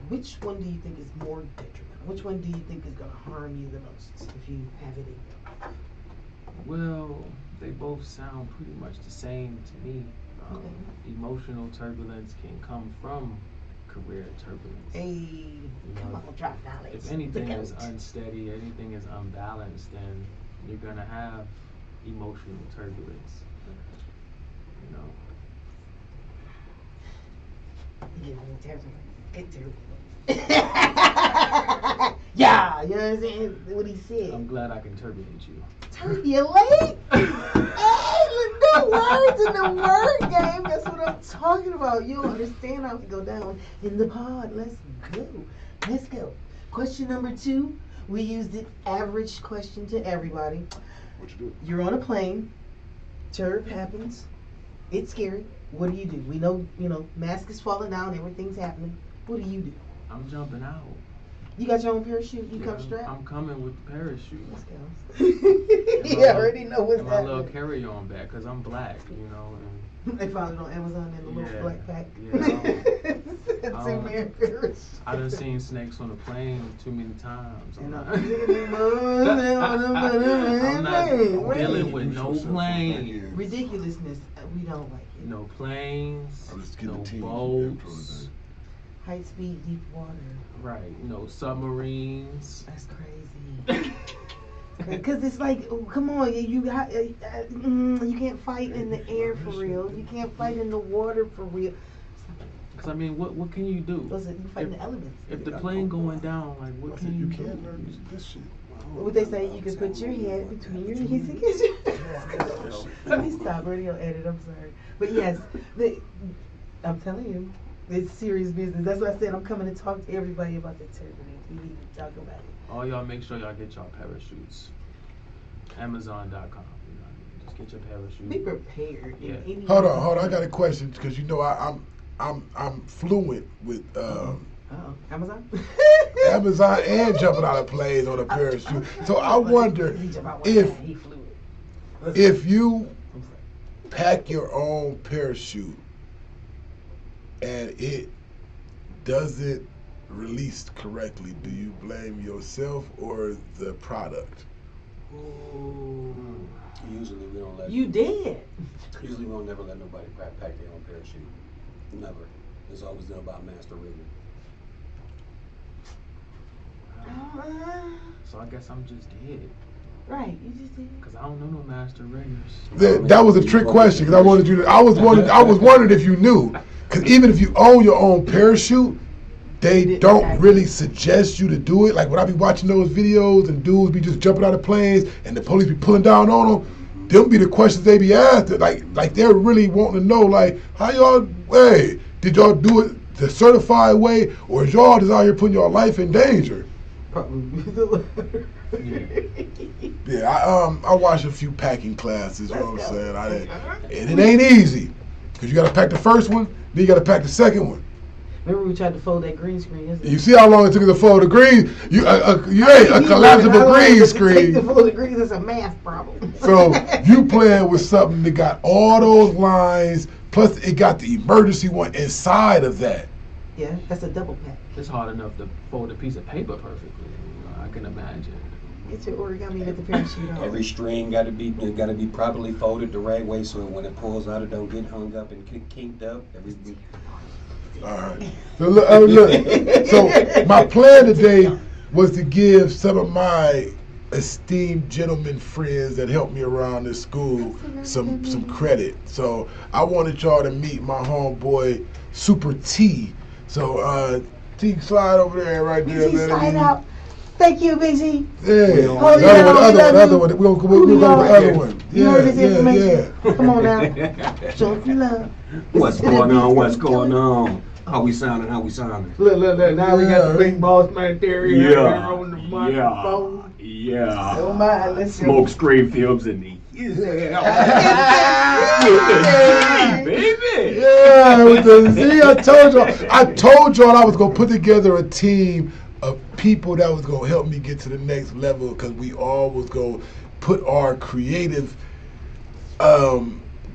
Speaker 1: Which one do you think is more detrimental? Which one do you think is going to harm you the most if you have it in you?
Speaker 7: Well, they both sound pretty much the same to me.
Speaker 1: Okay.
Speaker 7: Emotional turbulence can come from career turbulence.
Speaker 1: Hey, come on, drop knowledge.
Speaker 7: If anything is unsteady, anything is unbalanced, then you're gonna have emotional turbulence. You know.
Speaker 1: Yeah, you know what I'm saying? What he said.
Speaker 7: I'm glad I can turbulate you.
Speaker 1: Turbulate? Hey, look, no words in the word game. That's what I'm talking about. You don't understand how we go down in the pod. Let's go. Let's go. Question number 2. We used it average question to everybody.
Speaker 2: What you do?
Speaker 1: You're on a plane. Turb happens. It's scary. What do? We know, mask is falling down. Everything's happening. What do?
Speaker 7: I'm jumping out.
Speaker 1: You got your own parachute? You
Speaker 7: Yeah,
Speaker 1: come strapped?
Speaker 7: I'm coming with the parachute.
Speaker 1: Let's go. You already know what's
Speaker 7: and my little
Speaker 1: happening.
Speaker 7: carry-on bag, because I'm black,
Speaker 1: They found it on Amazon in the little
Speaker 7: Yeah,
Speaker 1: black pack.
Speaker 7: yeah,
Speaker 1: Two-man parachute.
Speaker 7: I done seen snakes on the plane too many times. I'm not dealing with no plane.
Speaker 1: Ridiculousness. We don't like it.
Speaker 7: No planes,
Speaker 2: I'm just getting
Speaker 7: no
Speaker 2: the team
Speaker 7: boats,
Speaker 1: High speed, deep water.
Speaker 7: right, no submarines.
Speaker 1: That's crazy. Because it's like, oh, come on, you can't fight in the air for real. You can't fight in the water for real.
Speaker 7: Because, I mean, what can you do?
Speaker 1: Listen, you fight in the elements.
Speaker 7: If the plane going down, like, what can you do?
Speaker 2: can't learn this shit.
Speaker 1: What they say, you can put your head between your knees and kiss your... Let me stop, radio edit, I'm sorry. But yes, I'm telling you, it's serious business. That's why I said I'm coming to talk to everybody about the turbulence. We need to talk about it.
Speaker 7: All y'all make sure y'all get y'all parachutes. Amazon.com. You know what I mean? Just get your parachute.
Speaker 1: Be prepared.
Speaker 7: Yeah.
Speaker 2: Hold on. I got a question because I'm fluent with
Speaker 1: Amazon?
Speaker 2: Amazon and jumping out of planes on a parachute. So I wonder if you pack your own parachute and it doesn't release correctly, do you blame yourself or the product?
Speaker 8: Usually we don't let.
Speaker 1: You did.
Speaker 8: Usually we don't never let nobody pack their own parachute. Never. It's always done by master rigging.
Speaker 7: So I guess I'm just dead.
Speaker 1: Right, you just did.
Speaker 7: Because I don't know no master riggers.
Speaker 2: That was a trick question because I was wondering if you knew. Because even if you own your own parachute, they don't really suggest you to do it. Like when I be watching those videos and dudes be just jumping out of planes and the police be pulling down on them be the questions they be asked. Like they're really wanting to know, like, how y'all, did y'all do it the certified way, or is y'all just out here putting your life in danger?
Speaker 1: Probably.
Speaker 2: Yeah, I watched a few packing classes, you know what I'm saying? And it ain't easy. Because you got to pack the first one, then you got to pack the second one.
Speaker 1: Remember we tried to fold that green screen yesterday?
Speaker 2: You see how long it took to fold the green? You ain't a collapsible green screen.
Speaker 1: To fold the green is a math problem.
Speaker 2: So you playing with something that got all those lines, plus it got the emergency one inside of that.
Speaker 1: Yeah, that's a double pack.
Speaker 7: It's hard enough to fold a piece of paper perfectly. I can imagine.
Speaker 1: Get your origami with the parachute on.
Speaker 8: Every string got to be properly folded the right way so when it pulls out, it don't get hung up and kinked up.
Speaker 2: All right. So look. So my plan today was to give some of my esteemed gentlemen friends that helped me around this school some credit. So I wanted y'all to meet my homeboy Super T. So T, slide over there, right there,
Speaker 1: BG, slide out. Thank you, BG.
Speaker 2: Yeah,
Speaker 1: Hold it
Speaker 2: other one. We'll go with the other one.
Speaker 1: You heard this information. Come on now. Show some love.
Speaker 8: What's going on? How we sounding?
Speaker 9: Look. Now we got the big boss man theory here on the microphone.
Speaker 8: Yeah.
Speaker 1: Don't mind. Let's
Speaker 8: Smoke screen films in the
Speaker 2: Yeah,
Speaker 8: baby.
Speaker 2: Yeah, see, I told y'all I was gonna put together a team of people that was gonna help me get to the next level because we all was gonna put our creative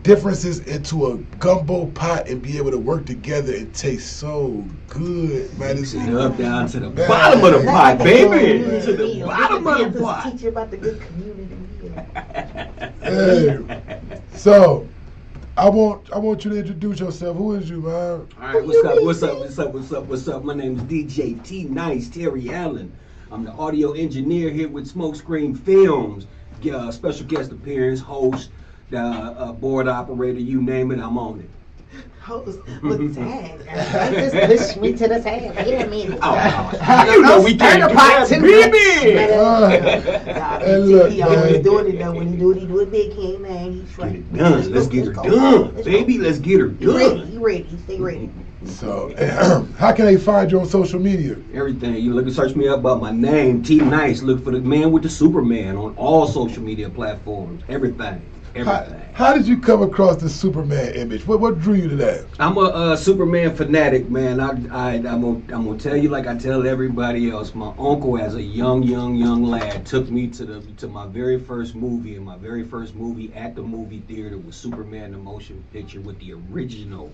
Speaker 2: differences into a gumbo pot and be able to work together and taste so good, man.
Speaker 8: It's up down to the bottom of the pot, baby. To the bottom of the pot.
Speaker 1: Teach you about the good community meal.
Speaker 2: Hey, so I want you to introduce yourself. Who is you, man?
Speaker 8: All right, what's up? My name is DJ T Nice Terry Allen. I'm the audio engineer here with Smokescreen Films. Special guest appearance, host, board operator, you name it, I'm on it.
Speaker 1: Host with tag. Just push me to the tag. Wait a minute.
Speaker 8: You know we can't do that, baby.
Speaker 1: He always doing it though. When he do it big, he man. He's right.
Speaker 8: Get it done. Let's get her done, baby. Let's get her done.
Speaker 1: You ready? Stay ready.
Speaker 2: So, how can they find you on social media?
Speaker 8: Everything. You look and search me up by my name, T Nice. Look for the man with the Superman on all social media platforms. Everything.
Speaker 2: How did you come across the Superman image? What drew you to that?
Speaker 8: I'm a Superman fanatic, man. I'm gonna tell you like I tell everybody else. My uncle, as a young lad, took me to my very first movie, and my very first movie at the movie theater was Superman the Motion Picture with the original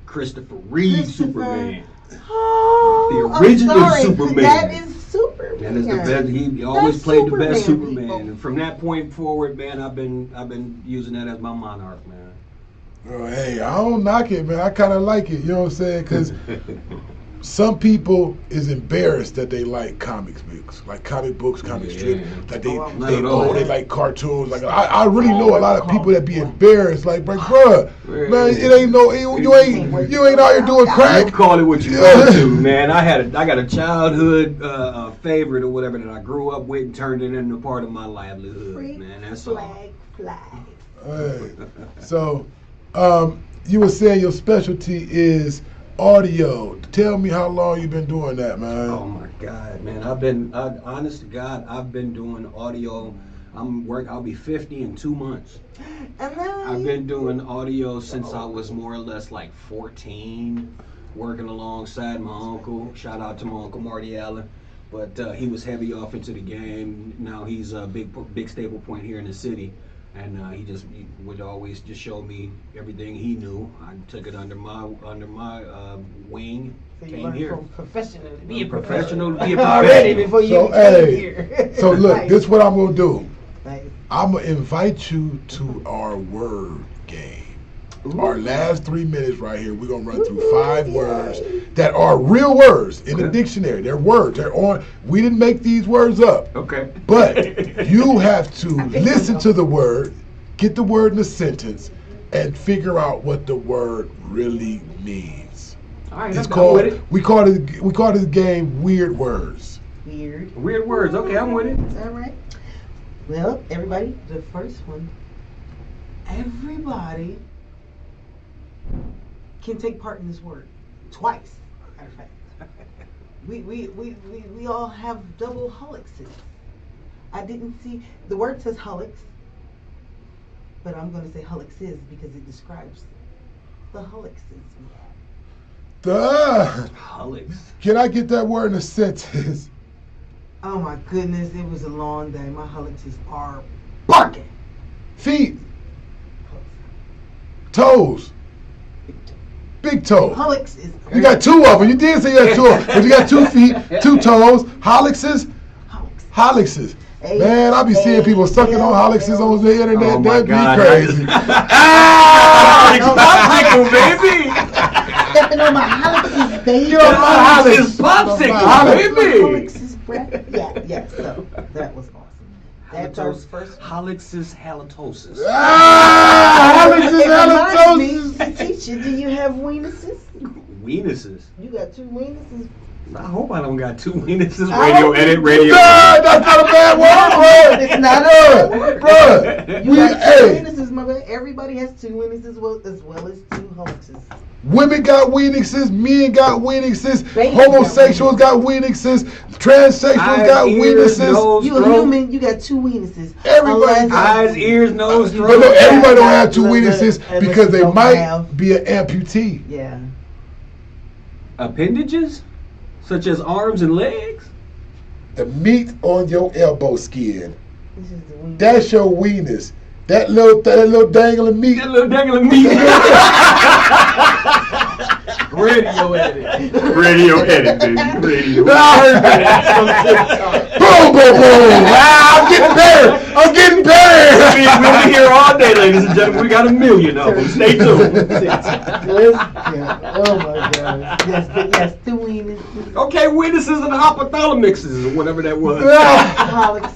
Speaker 8: Christopher Reeve Superman.
Speaker 1: Oh,
Speaker 8: the original Superman.
Speaker 1: That is Superman.
Speaker 8: That is the best. He always played the best Superman. And from that point forward, man, I've been using that as my monarch, man.
Speaker 2: Oh, hey, I don't knock it, man. I kind of like it. You know what I'm saying? Because some people is embarrassed that they like comic books, comic strip. Like they like cartoons. Like I really know a lot of people that be embarrassed. Like, bruh, man, it ain't no, you ain't out here doing crack.
Speaker 8: You call it what you want to, man. I got a childhood favorite or whatever that I grew up with and turned it into part of my livelihood, man. That's all.
Speaker 2: Hey, so, you were saying your specialty is audio. Tell me how long you've been doing that, man.
Speaker 8: Oh my God, man! Honest to God, I've been doing audio. I'll be 50 in 2 months. I've been doing audio since I was more or less like 14, working alongside my uncle. Shout out to my uncle Marty Allen. But he was heavy off into the game. Now he's a big stable point here in the city. And he would always just show me everything he knew. I took it under my wing.
Speaker 1: So
Speaker 8: came here.
Speaker 1: Professional.
Speaker 8: Be a professional.
Speaker 1: Already before you came here.
Speaker 2: So look, this is what I'm gonna do.
Speaker 1: Nice.
Speaker 2: I'm gonna invite you to our word game.
Speaker 8: Ooh.
Speaker 2: Our last 3 minutes right here, we're gonna run through 5 words that are real words in the dictionary. They're words. They're on. We didn't make these words up.
Speaker 8: Okay.
Speaker 2: But you have to listen to the word, get the word in a sentence, and figure out what the word really means.
Speaker 8: All right.
Speaker 2: It's called. We call this game Weird Words.
Speaker 8: Weird words. Okay, I'm with it.
Speaker 1: Is that right? Well, everybody, the first one. Everybody can take part in this word twice. Matter of fact, we all have double helices. I didn't see the word says helix, but I'm going to say helixes because it describes the helixes we have.
Speaker 8: Holics.
Speaker 2: Can I get that word in a sentence?
Speaker 1: Oh my goodness, it was a long day. My holics are barking.
Speaker 2: Feet. Toes. Big toe.
Speaker 1: Holics is.
Speaker 2: You got two of them. You did say you got two of them. But you got 2 feet, 2 toes. Holics.
Speaker 1: Hey,
Speaker 2: Man, I be seeing people sucking on holics on the internet.
Speaker 8: Oh my
Speaker 2: That'd
Speaker 8: God.
Speaker 2: be crazy.
Speaker 8: Popsicle, baby.
Speaker 1: Stepping on my holics, baby.
Speaker 2: You're my
Speaker 8: Holics popsicle,
Speaker 2: Holics.
Speaker 8: baby.
Speaker 1: Holics' breath. Yeah. So that was awesome. That's our first.
Speaker 8: Holics halitosis.
Speaker 2: Holics is
Speaker 1: It reminds me
Speaker 2: halitosis.
Speaker 1: to teach you. Do you have weenuses?
Speaker 8: Weenuses.
Speaker 1: You got 2 weenuses.
Speaker 8: I hope I don't got 2 weenuses.
Speaker 1: I
Speaker 8: Radio
Speaker 1: hope
Speaker 8: edit,
Speaker 1: you-
Speaker 8: radio.
Speaker 2: Nah, that's not a bad word, bro.
Speaker 1: It's not a bad word.
Speaker 2: Bruh.
Speaker 1: You got 2
Speaker 2: Hey,
Speaker 1: weenuses, my man. Everybody has 2 weenuses as well as 2 holics.
Speaker 2: women got weenuses, men got weenuses,
Speaker 1: Baby
Speaker 2: homosexuals got weenuses, transsexuals got
Speaker 8: ears,
Speaker 2: weenuses.
Speaker 8: nose,
Speaker 1: You a
Speaker 8: throat.
Speaker 1: human, you got 2 weenuses.
Speaker 2: Everybody
Speaker 1: Unless-
Speaker 8: Eyes, ears, nose,
Speaker 2: But
Speaker 8: throat.
Speaker 2: no, everybody don't have 2
Speaker 1: Unless-
Speaker 2: weenuses
Speaker 1: unless
Speaker 2: because
Speaker 1: you
Speaker 2: they
Speaker 1: don't
Speaker 2: might
Speaker 1: have-
Speaker 2: be an amputee.
Speaker 1: Yeah.
Speaker 8: Appendages? Such as arms and legs?
Speaker 2: The meat on your elbow skin.
Speaker 1: This is the weenus.
Speaker 2: That's your weenus. That little dangling meat.
Speaker 8: That little dangling meat.
Speaker 7: Radio edit.
Speaker 8: Radio edit, baby. Radio
Speaker 2: Boom, boom, boom. Ah, I'm getting better.
Speaker 8: We'll be here all day, ladies and gentlemen. We got 1 million of them. Stay tuned.
Speaker 1: Yeah. Oh my God. Yes, 2 weenuses.
Speaker 8: Okay, weenuses and hypothalamuses or whatever that was.
Speaker 1: Holics.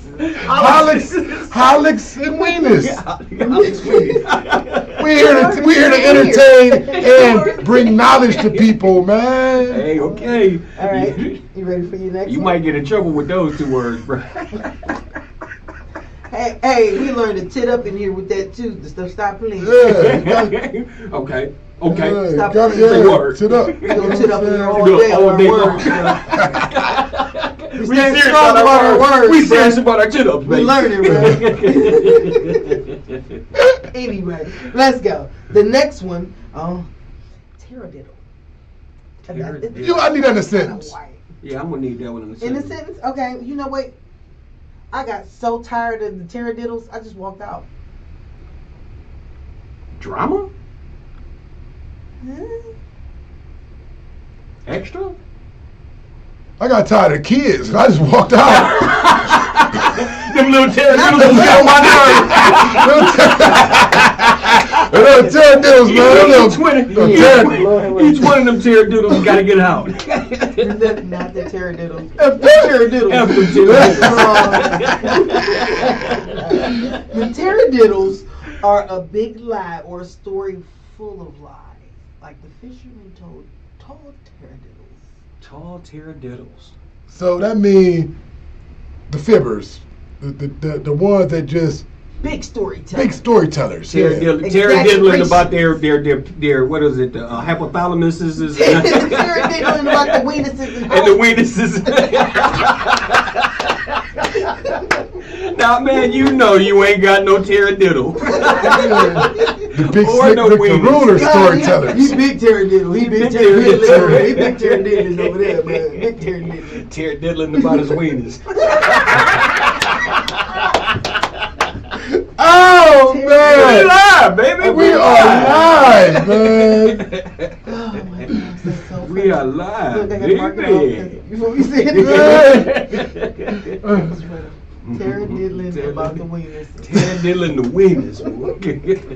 Speaker 2: Holics and weenus.
Speaker 8: Holics, weenus.
Speaker 2: We're here to entertain and bring knowledge to people, man.
Speaker 8: Hey, okay.
Speaker 1: All right. You ready for your next
Speaker 8: You
Speaker 1: one?
Speaker 8: might get in trouble with those 2 words, bro.
Speaker 1: Hey, we learned to tit up in here with that too. The stop playing.
Speaker 2: Yeah.
Speaker 8: Okay.
Speaker 2: Yeah,
Speaker 1: Stop
Speaker 2: got-
Speaker 1: saying
Speaker 2: yeah,
Speaker 8: word.
Speaker 2: sit up.
Speaker 1: We gonna tit up in here all
Speaker 8: Do it
Speaker 1: day
Speaker 8: all
Speaker 1: on
Speaker 8: day
Speaker 1: our
Speaker 8: long.
Speaker 1: words. We
Speaker 8: We
Speaker 1: stand
Speaker 8: serious
Speaker 1: strong about our words.
Speaker 8: We
Speaker 1: bruh.
Speaker 8: serious about our chin ups,
Speaker 1: We
Speaker 8: baby.
Speaker 1: learning, Anyway, let's go. The next one, taradiddle.
Speaker 8: Taradiddle.
Speaker 2: I need that in a sentence.
Speaker 8: Yeah, I'm gonna need that one in the
Speaker 1: In a
Speaker 8: sentence.
Speaker 1: sentence? Okay, you know what? I got so tired of the taradiddles, I just walked out.
Speaker 8: Drama?
Speaker 1: Huh?
Speaker 8: Extra?
Speaker 2: I got tired of kids, and I just walked out.
Speaker 8: Them little taradiddles get on my
Speaker 2: Little taradiddles, man.
Speaker 8: nerves.
Speaker 2: Little
Speaker 8: Each one of them taradiddles gotta get out.
Speaker 1: Not the taradiddles. The taradiddles.
Speaker 8: F them
Speaker 1: The taradiddles are a big lie or a story full of lies. Like the fisherman told tall taradiddles.
Speaker 8: Tall taradiddles.
Speaker 2: So that means the fibbers, the ones that just
Speaker 1: Big storyteller.
Speaker 2: big storytellers. Yeah.
Speaker 8: Taradiddling about their what is it? The hypothalamuses
Speaker 1: Taradiddling about the weenuses
Speaker 8: and the weenuses. Now, man, you know you ain't got no taradiddle.
Speaker 2: The big
Speaker 8: Or
Speaker 2: slick
Speaker 8: no
Speaker 2: Rick the
Speaker 8: weenus.
Speaker 2: ruler
Speaker 1: God,
Speaker 2: storytellers.
Speaker 1: He big taradiddle. He big taradiddle. He big taradiddle over there, man. Big taradiddle.
Speaker 8: Taradiddling about his weenus.
Speaker 2: Oh
Speaker 8: We
Speaker 2: man,
Speaker 8: live, baby.
Speaker 2: we are live, man.
Speaker 1: Oh my gosh, that's so funny.
Speaker 8: We are live,
Speaker 1: Look, I gotta mark it off,
Speaker 8: baby.
Speaker 1: 'cause before we say it, taradiddling about the weenus.
Speaker 8: Taradiddling the weenus.
Speaker 1: People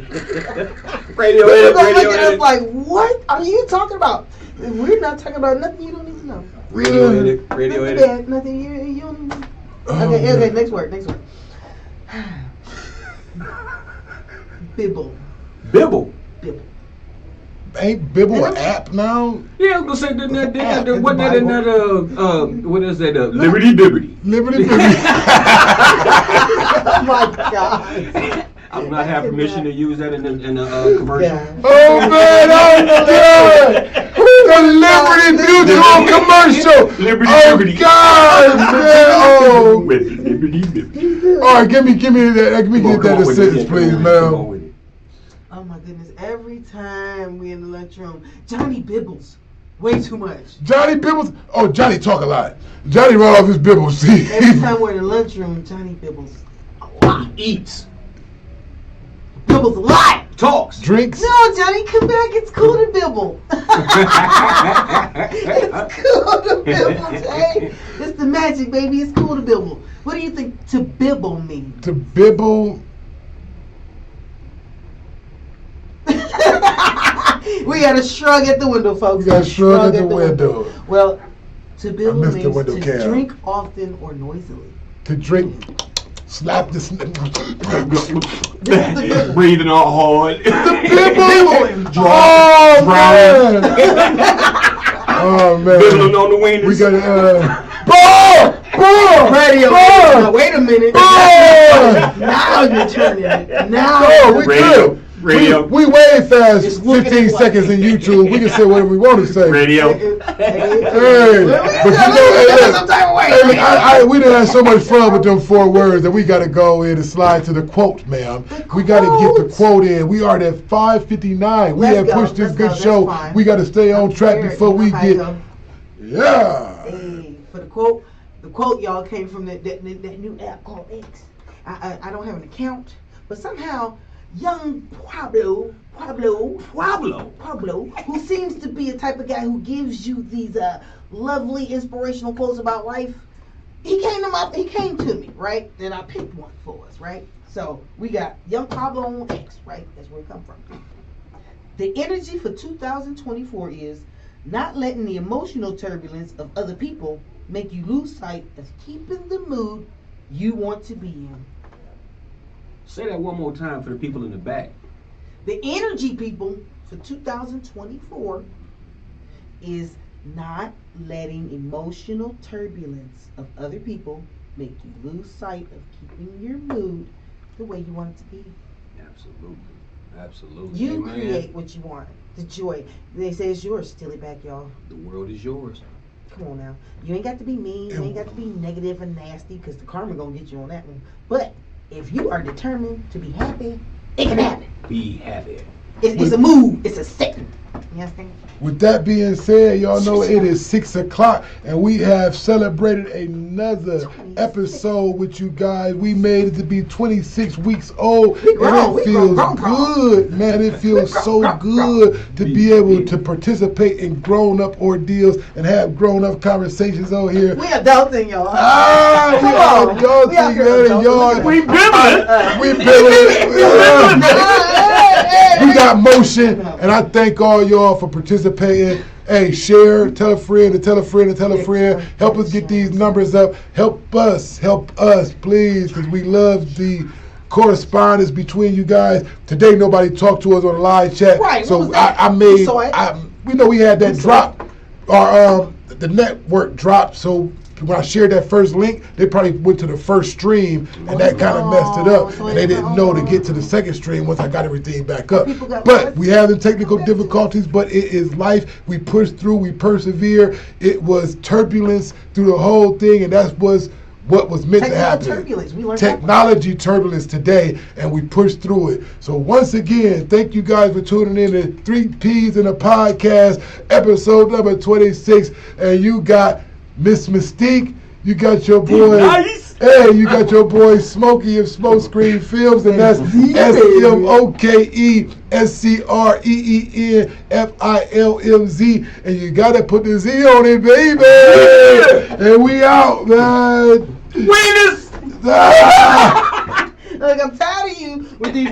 Speaker 8: Radio
Speaker 1: gonna
Speaker 8: edit,
Speaker 1: look
Speaker 8: radio
Speaker 1: at us
Speaker 8: edit.
Speaker 1: like, what are you talking about? We're not talking about nothing you don't need to know.
Speaker 8: Radio edit, radio
Speaker 1: Nothing
Speaker 8: edit.
Speaker 1: bad, nothing you don't need to know. Okay, next word. Bibble.
Speaker 8: Bibble.
Speaker 2: Ain't Bibble an app now?
Speaker 8: Yeah, I was gonna say
Speaker 2: It's an app
Speaker 8: that.
Speaker 2: in
Speaker 8: What
Speaker 2: the
Speaker 8: that?
Speaker 2: Bible.
Speaker 8: What is that? Liberty Bibbity.
Speaker 2: Liberty.
Speaker 1: Oh my God.
Speaker 8: I do not have permission to use that in a commercial.
Speaker 1: Yeah.
Speaker 2: Oh man, oh god! The Liberty Mutual commercial.
Speaker 8: Liberty
Speaker 2: Oh
Speaker 8: Bibbity.
Speaker 2: god, man! Oh.
Speaker 8: With Liberty Bibbity.
Speaker 2: All right, give me that. Let me get that in a
Speaker 8: with it,
Speaker 2: sentence,
Speaker 8: yeah,
Speaker 2: please,
Speaker 8: come on
Speaker 2: man.
Speaker 8: with it.
Speaker 1: Oh my goodness. Every time we in the lunchroom, Johnny Bibbles. Way too much.
Speaker 2: Johnny Bibbles. Oh, Johnny talk a lot. Johnny run off his Bibbles. See.
Speaker 1: Every time we're in the lunchroom, Johnny Bibbles a lot.
Speaker 8: Eats.
Speaker 1: Bibbles a lot.
Speaker 8: Talks.
Speaker 2: Drinks.
Speaker 1: No, Johnny, come back. It's cool to bibble. It's cool to bibble, Jay. It's the magic, baby. It's cool to bibble. What do you think to bibble means?
Speaker 2: To bibble.
Speaker 1: We got a shrug at the window, folks.
Speaker 2: We got a shrug at the window.
Speaker 1: Well, to bibble
Speaker 2: I missed the
Speaker 1: means
Speaker 2: window
Speaker 1: to
Speaker 2: cam.
Speaker 1: drink often or noisily.
Speaker 2: To drink. Slap this.
Speaker 8: Breathing all hard.
Speaker 2: The bibble. Oh man. Oh man.
Speaker 8: Bibbling on the wieners.
Speaker 2: We got ball.
Speaker 1: Radio.
Speaker 2: Ball.
Speaker 1: Now, wait a minute.
Speaker 2: Ball.
Speaker 1: Now you're turning it. Now.
Speaker 2: Oh, we
Speaker 8: Radio.
Speaker 2: good.
Speaker 8: Radio.
Speaker 2: We way fast.
Speaker 1: Just look at
Speaker 2: 15
Speaker 1: it like-
Speaker 2: seconds in YouTube. We can say whatever we want to say.
Speaker 8: Radio.
Speaker 2: Hey, but you know, we done had so much fun with them 4 words that we got to go in and slide to the quote, ma'am. We got to get the quote in. We are at 5:59. We
Speaker 1: Let's
Speaker 2: have
Speaker 1: go.
Speaker 2: pushed this
Speaker 1: Let's
Speaker 2: good
Speaker 1: go.
Speaker 2: show.
Speaker 1: That's fine.
Speaker 2: We got to stay on track
Speaker 1: Here,
Speaker 2: before
Speaker 1: you
Speaker 2: we
Speaker 1: know how it
Speaker 2: get.
Speaker 1: go.
Speaker 2: Yeah.
Speaker 1: Hey, for the quote, y'all came from that new app called X. I don't have an account, but somehow young Pablo, who seems to be a type of guy who gives you these lovely inspirational quotes about life, he came to me, right? And I picked one for us, right? So we got young Pablo on X, right? That's where it come from. The energy for 2024 is not letting the emotional turbulence of other people make you lose sight of keeping the mood you want to be in.
Speaker 8: Say that one more time for the people in the back.
Speaker 1: The energy, people, for 2024 is not letting emotional turbulence of other people make you lose sight of keeping your mood the way you want it to be.
Speaker 8: Absolutely.
Speaker 1: You
Speaker 8: Amen.
Speaker 1: create what you want. The joy. They say it's yours. Steal it back, y'all.
Speaker 8: The world is yours.
Speaker 1: Come on now. You ain't got to be mean. You ain't got to be negative and nasty because the karma gonna get you on that one. But if you are determined to be happy, it can happen.
Speaker 8: Be happy.
Speaker 1: It's a move. It's a setting. You understand?
Speaker 2: With that being said, y'all know it is 6 o'clock and we have celebrated another episode with you guys. We made it to be 26 weeks old and it feels good, man. It feels so good to be able to participate in grown-up ordeals and have grown-up conversations on here.
Speaker 1: We adulting, y'all.
Speaker 2: We are adulting, man. Y'all.
Speaker 8: We bibbling.
Speaker 2: We bibbling. We got motion, and I thank all y'all for participating. Hey, share, tell a friend, and tell a friend, and tell a friend. Help us get these numbers up. Help us, please, because we love the correspondence between you guys. Today, nobody talked to us on the live chat,
Speaker 1: Right,
Speaker 2: so
Speaker 1: what was that?
Speaker 2: we know we had that drop. The network dropped, so when I shared that first link, they probably went to the first stream, and that kind of messed it up. And they didn't know to get to the second stream once I got everything back up. But we have the technical difficulties, but it is life. We push through, we persevere. It was turbulence through the whole thing, and that was what was meant to happen.
Speaker 1: Turbulence. We learned
Speaker 2: Technology turbulence today, and we pushed through it. So once again, thank you guys for tuning in to 3 Peas in a Podcast, episode number 26. And you got Miss Mystique, you got your boy.
Speaker 8: Nice.
Speaker 2: Hey, you got your boy Smokey of Smoke Screen Films, and that's SMOKESCREENFILMZ, and you gotta put the Z on it, baby. And we out, man.
Speaker 8: Wieners.
Speaker 1: Look, I'm tired of you with these